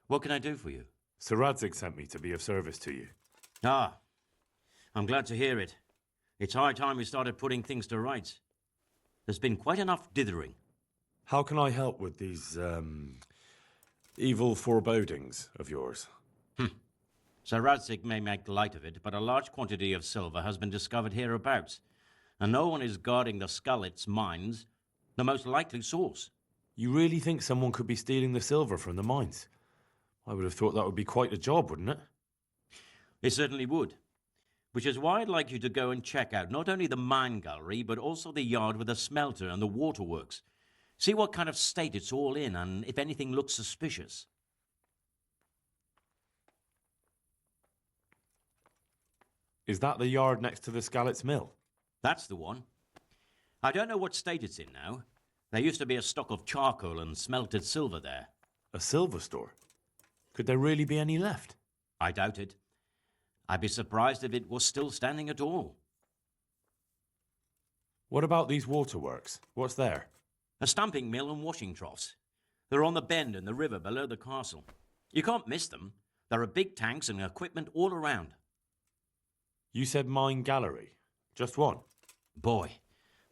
What can I do for you? Sir Radzig sent me to be of service to you. Ah, I'm glad to hear it. It's high time we started putting things to rights. There's been quite enough dithering. How can I help with these, evil forebodings of yours? Sir Radzig may make light of it, but a large quantity of silver has been discovered hereabouts, and no one is guarding the Skullets mines, the most likely source. You really think someone could be stealing the silver from the mines? I would have thought that would be quite a job, wouldn't it? It certainly would. Which is why I'd like you to go and check out not only the mine gallery, but also the yard with the smelter and the waterworks. See what kind of state it's all in, and if anything looks suspicious. Is that the yard next to the Skalitz mill? That's the one. I don't know what state it's in now. There used to be a stock of charcoal and smelted silver there. A silver store? Could there really be any left? I doubt it. I'd be surprised if it was still standing at all. What about these waterworks? What's there? A stamping mill and washing troughs. They're on the bend in the river below the castle. You can't miss them. There are big tanks and equipment all around. You said mine gallery. Just one? Boy,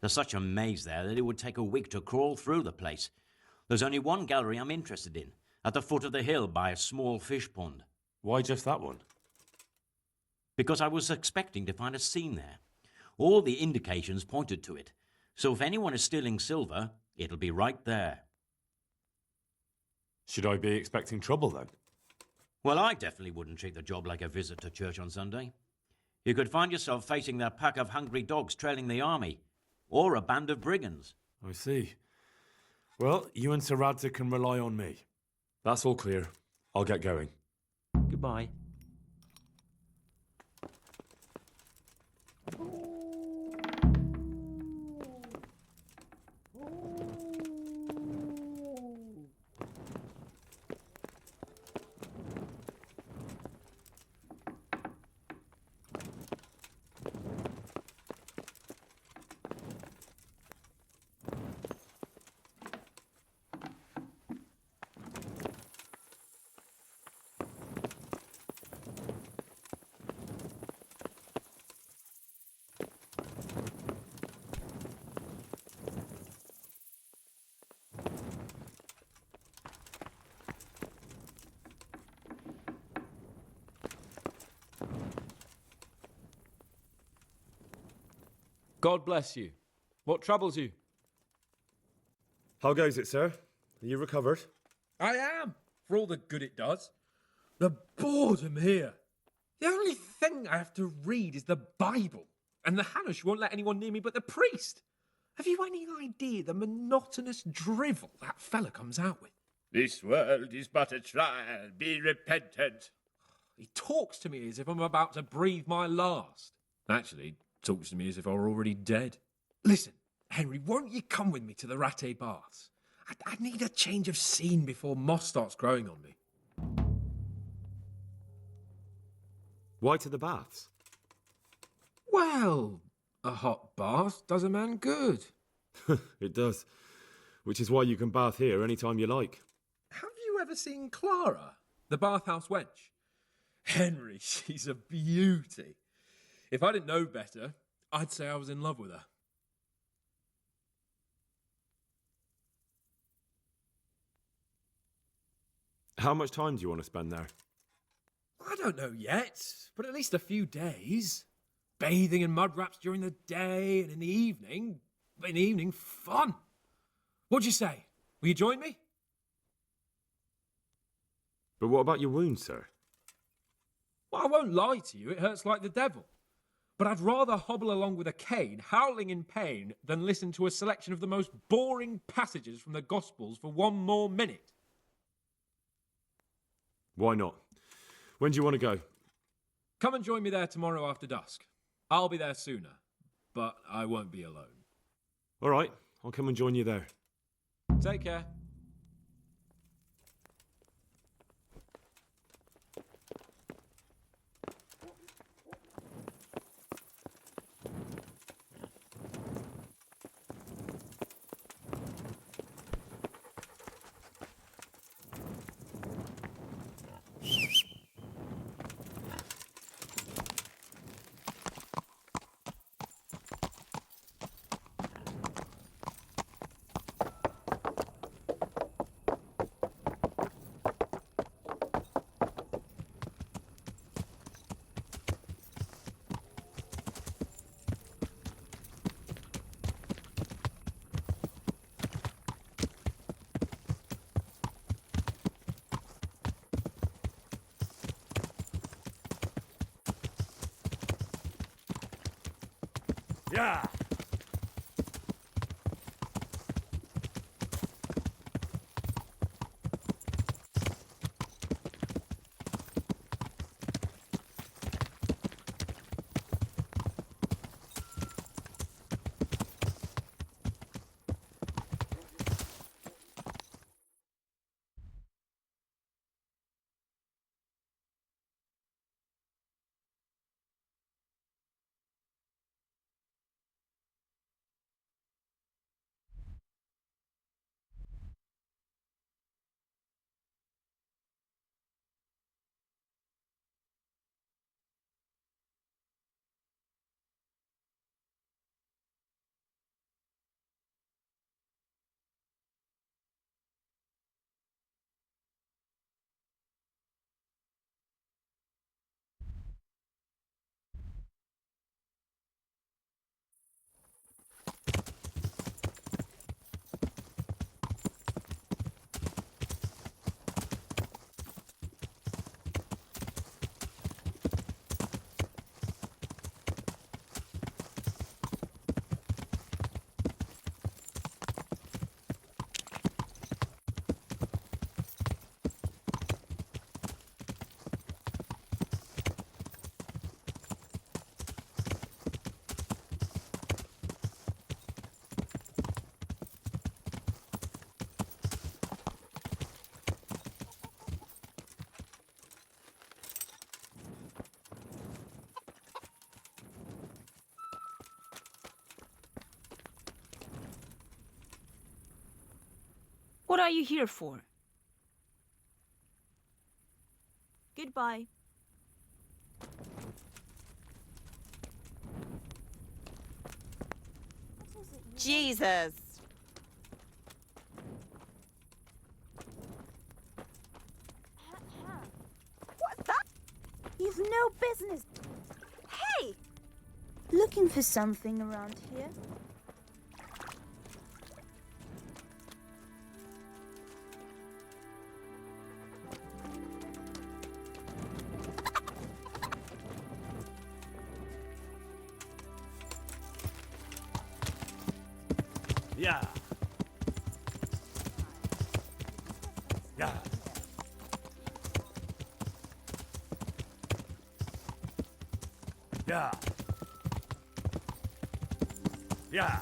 there's such a maze there that it would take a week to crawl through the place. There's only one gallery I'm interested in, at the foot of the hill by a small fish pond. Why just that one? Because I was expecting to find a scene there. All the indications pointed to it. So if anyone is stealing silver, it'll be right there. Should I be expecting trouble then? Well, I definitely wouldn't treat the job like a visit to church on Sunday. You could find yourself facing a pack of hungry dogs trailing the army, or a band of brigands. I see. Well, you and Sir Radzig can rely on me. That's all clear. I'll get going. Goodbye. God bless you. What troubles you? How goes it, sir? Are you recovered? I am, for all the good it does. The boredom here. The only thing I have to read is the Bible, and the Hanush won't let anyone near me but the priest. Have you any idea the monotonous drivel that fella comes out with? This world is but a trial. Be repentant. He talks to me as if I'm about to breathe my last. Actually, talks to me as if I were already dead. Listen, Henry, won't you come with me to the Ratte Baths? I need a change of scene before moss starts growing on me. Why to the baths? Well, a hot bath does a man good. It does. Which is why you can bath here any time you like. Have you ever seen Clara, the bathhouse wench? Henry, she's a beauty. If I didn't know better, I'd say I was in love with her. How much time do you want to spend there? I don't know yet, but at least a few days. Bathing in mud wraps during the day, and in the evening, fun. What'd you say? Will you join me? But what about your wound, sir? Well, I won't lie to you, it hurts like the devil. But I'd rather hobble along with a cane, howling in pain, than listen to a selection of the most boring passages from the Gospels for one more minute. Why not? When do you want to go? Come and join me there tomorrow after dusk. I'll be there sooner, but I won't be alone. All right, I'll come and join you there. Take care. Yeah. What are you here for? Goodbye. Jesus. What's that? You've no business. Hey! Looking for something around here? Yeah. Yeah. Yeah. Yeah.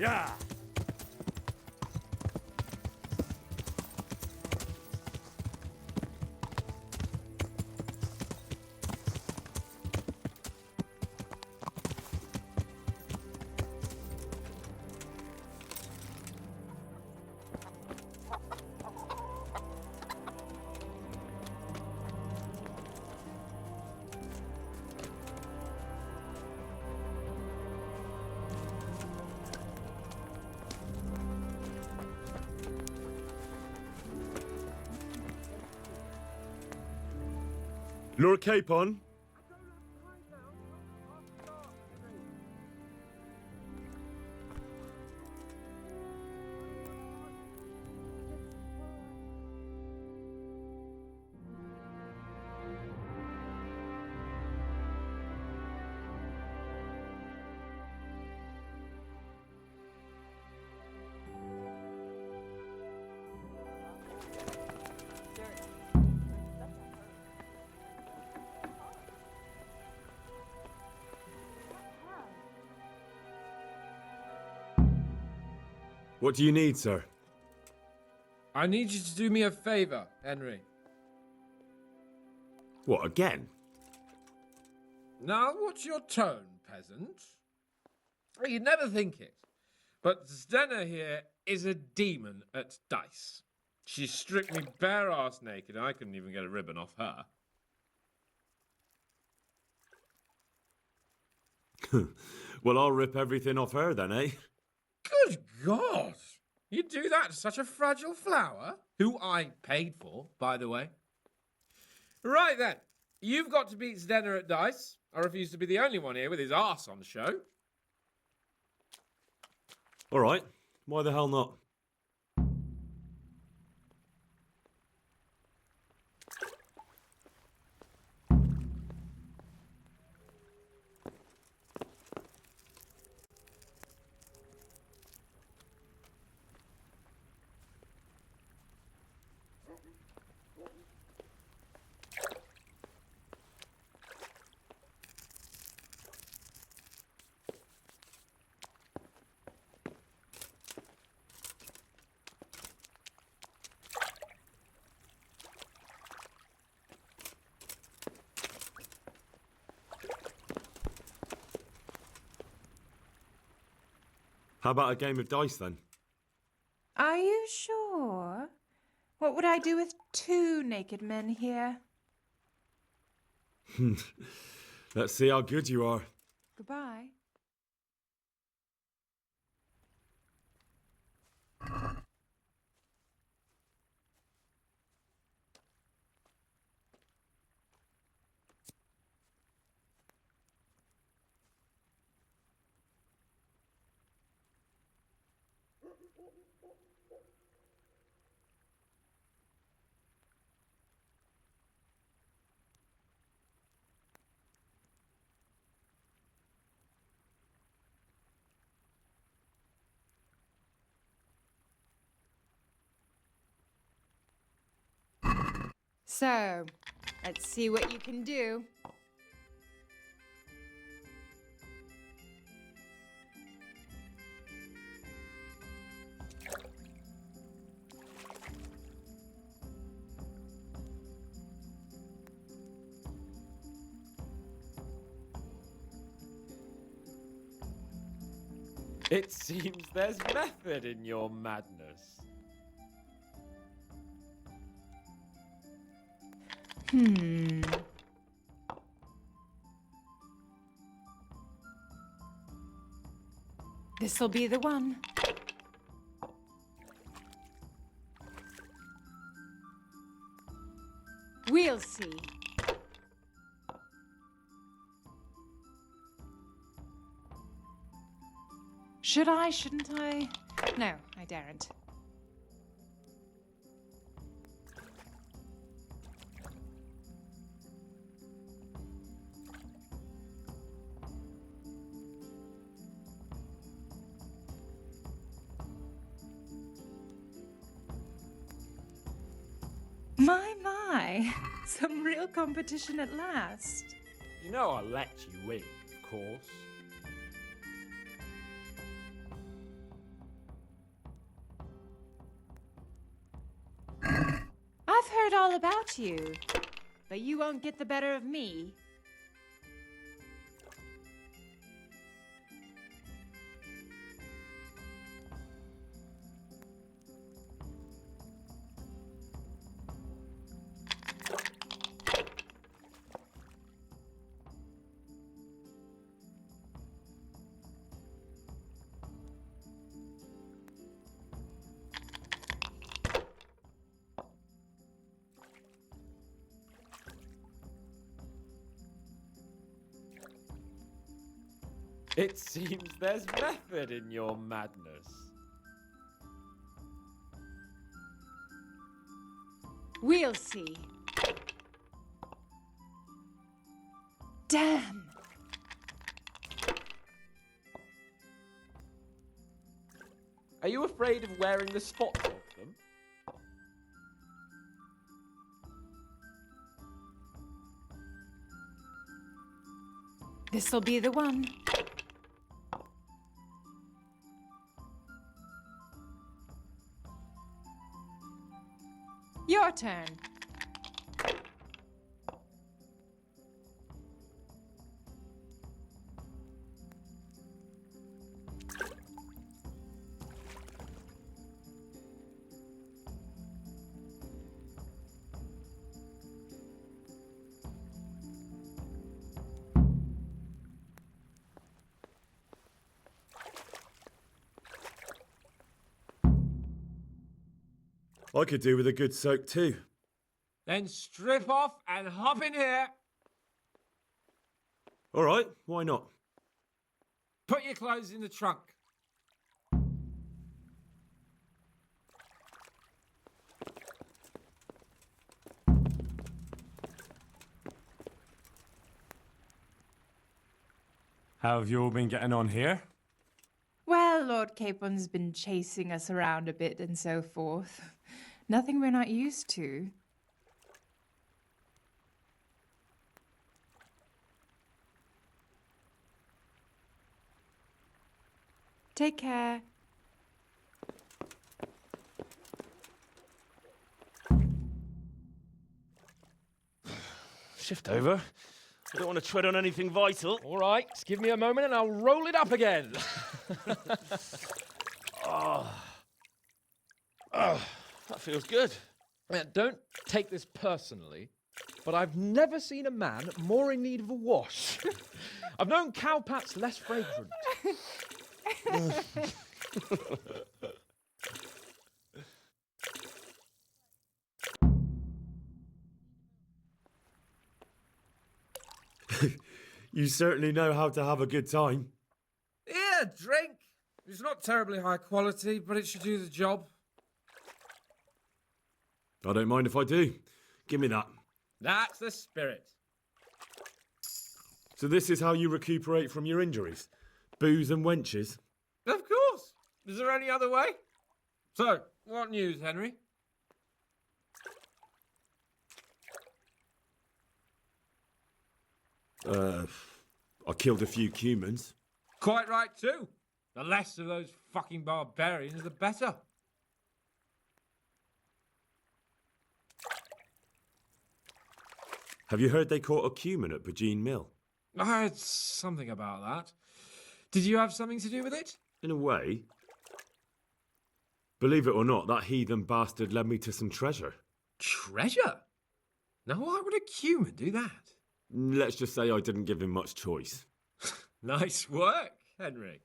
Yeah. Lure cape on. What do you need, sir? I need you to do me a favor, Henry. What, again? Now, what's your tone, peasant? You'd never think it, but Zdenna here is a demon at dice. She stripped me bare-ass naked, and I couldn't even get a ribbon off her. Well, I'll rip everything off her then, eh? Good God! You'd do that to such a fragile flower? Who I paid for, by the way. Right then, you've got to beat Zdenna at dice. I refuse to be the only one here with his arse on show. All right. Why the hell not? How about a game of dice then? Are you sure? What would I do with two naked men here? Let's see how good you are. Goodbye. So, let's see what you can do. It seems there's method in your madness. This'll be the one. We'll see. Should I, shouldn't I? No, I daren't. My. Some real competition at last. You know I'll let you win, of course. heard all about you, but you won't get the better of me. It seems there's method in your madness. We'll see. Damn! Are you afraid of wearing the spots off them? This'll be the one. Your turn. I could do with a good soak too. Then strip off and hop in here. All right, why not? Put your clothes in the trunk. How have you all been getting on here? Well, Lord Capon's been chasing us around a bit and so forth. Nothing we're not used to. Take care. Shift over. I don't want to tread on anything vital. All right, just give me a moment and I'll roll it up again. Oh, that feels good. Don't take this personally, but I've never seen a man more in need of a wash. I've known cowpats less fragrant. You certainly know how to have a good time. Yeah, drink. It's not terribly high quality, but it should do the job. I don't mind if I do. Give me that. That's the spirit. So this is how you recuperate from your injuries? Booze and wenches? Of course. Is there any other way? So, what news, Henry? I killed a few humans. Quite right, too. The less of those fucking barbarians, the better. Have you heard they caught a cumin at Bajeen Mill? I heard something about that. Did you have something to do with it? In a way. Believe it or not, that heathen bastard led me to some treasure. Treasure? Now, why would a cumin do that? Let's just say I didn't give him much choice. Nice work, Henry.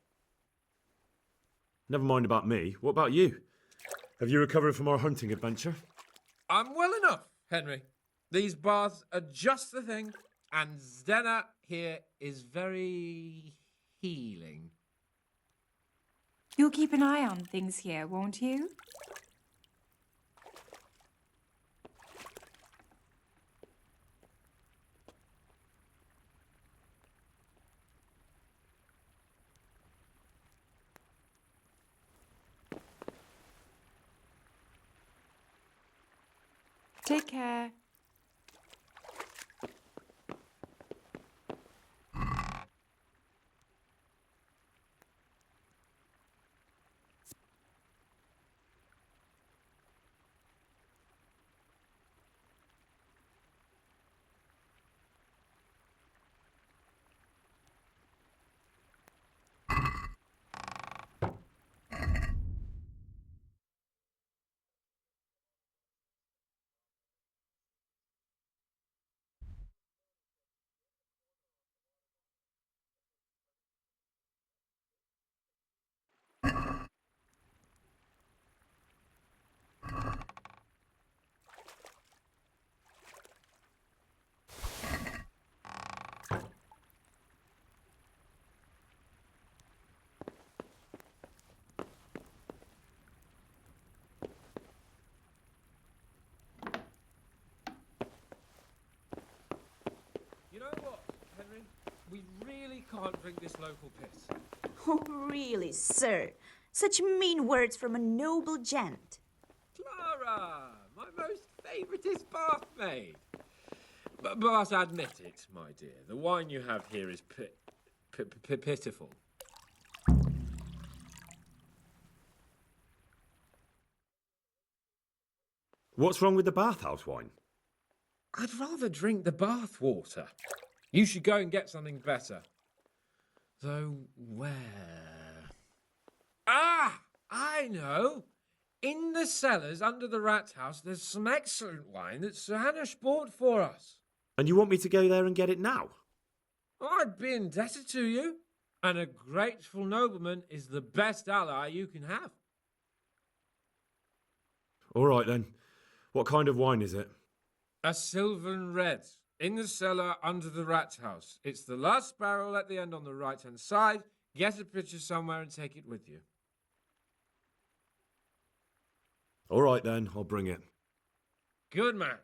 Never mind about me. What about you? Have you recovered from our hunting adventure? I'm well enough, Henry. These baths are just the thing, and Zdena here is very healing. You'll keep an eye on things here, won't you? Take care. You know what, Henry? We really can't drink this local piss. Oh, really, sir? Such mean words from a noble gent. Clara, my most favouriteest bathmaid. But admit it, my dear, the wine you have here is pitiful. What's wrong with the bathhouse wine? I'd rather drink the bath water. You should go and get something better. Though where? Ah! I know! In the cellars under the rat house, there's some excellent wine that Sir Hanush bought for us. And you want me to go there and get it now? I'd be indebted to you. And a grateful nobleman is the best ally you can have. All right then. What kind of wine is it? A Sylvan Red, in the cellar under the rat house. It's the last barrel at the end on the right-hand side. Get a picture somewhere and take it with you. All right then, I'll bring it. Good man.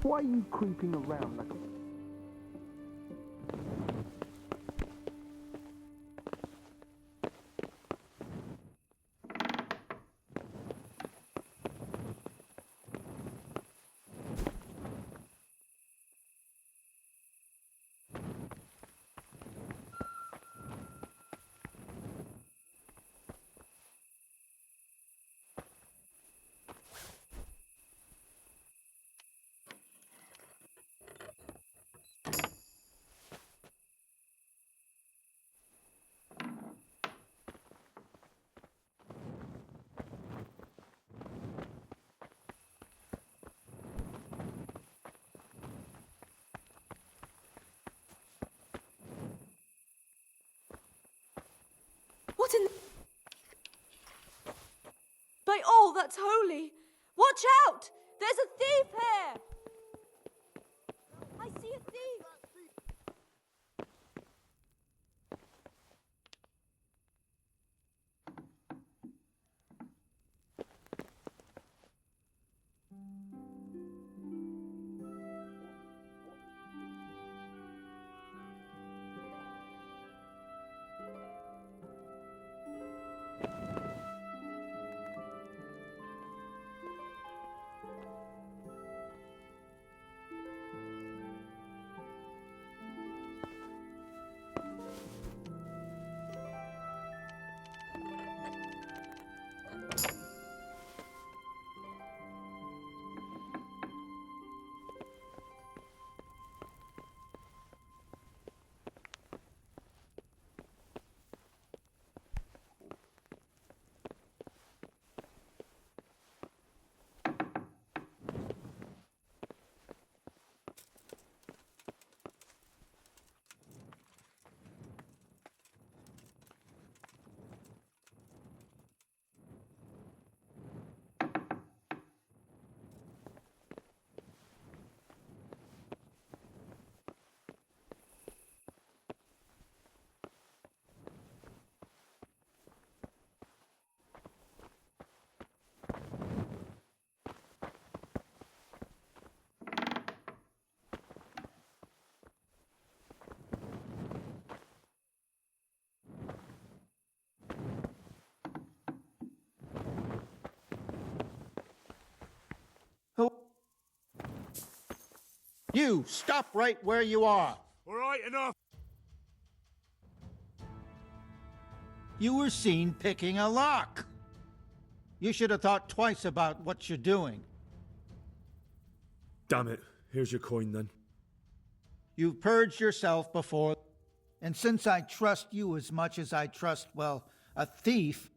Why are you creeping around like a... What in... By all that's holy! Watch out! There's a thief here! I see a thief! You, stop right where you are. All right, enough. You were seen picking a lock. You should have thought twice about what you're doing. Damn it. Here's your coin then. You've purged yourself before, and since I trust you as much as I trust, well, a thief,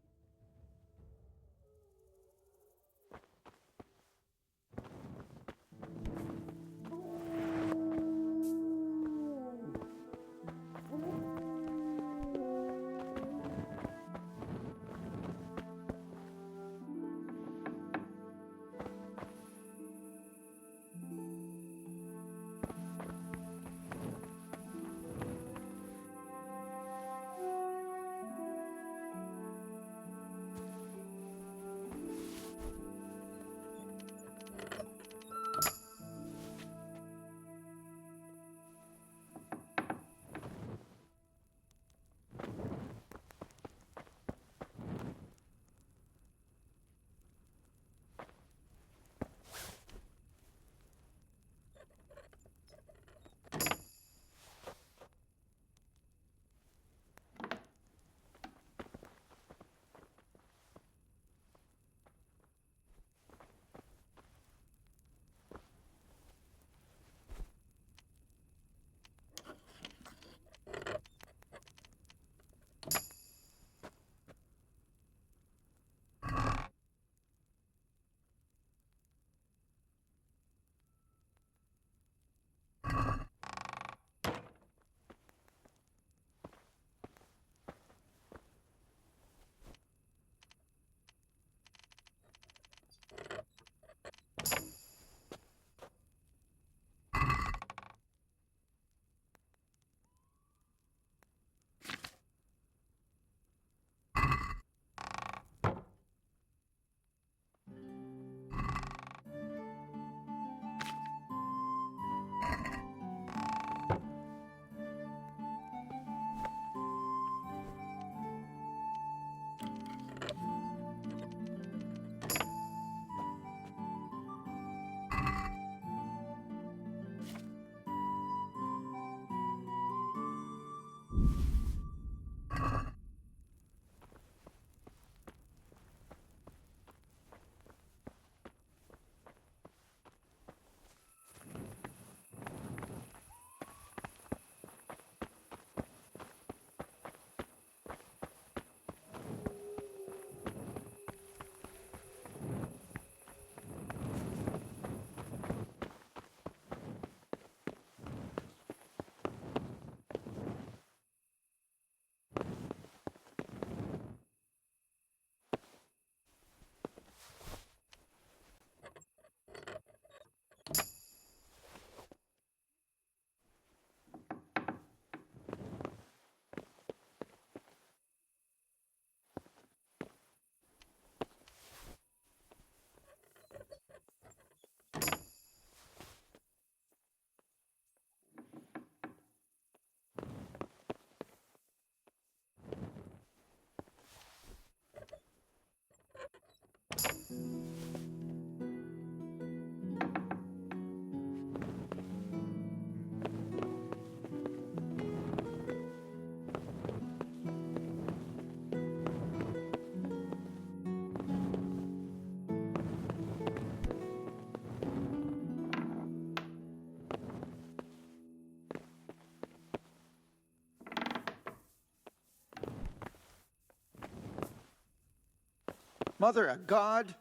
Mother of God.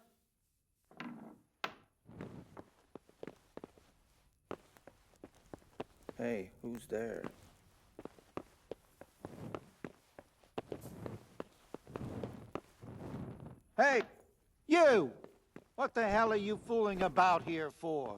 Hey, who's there? Hey, you! What the hell are you fooling about here for?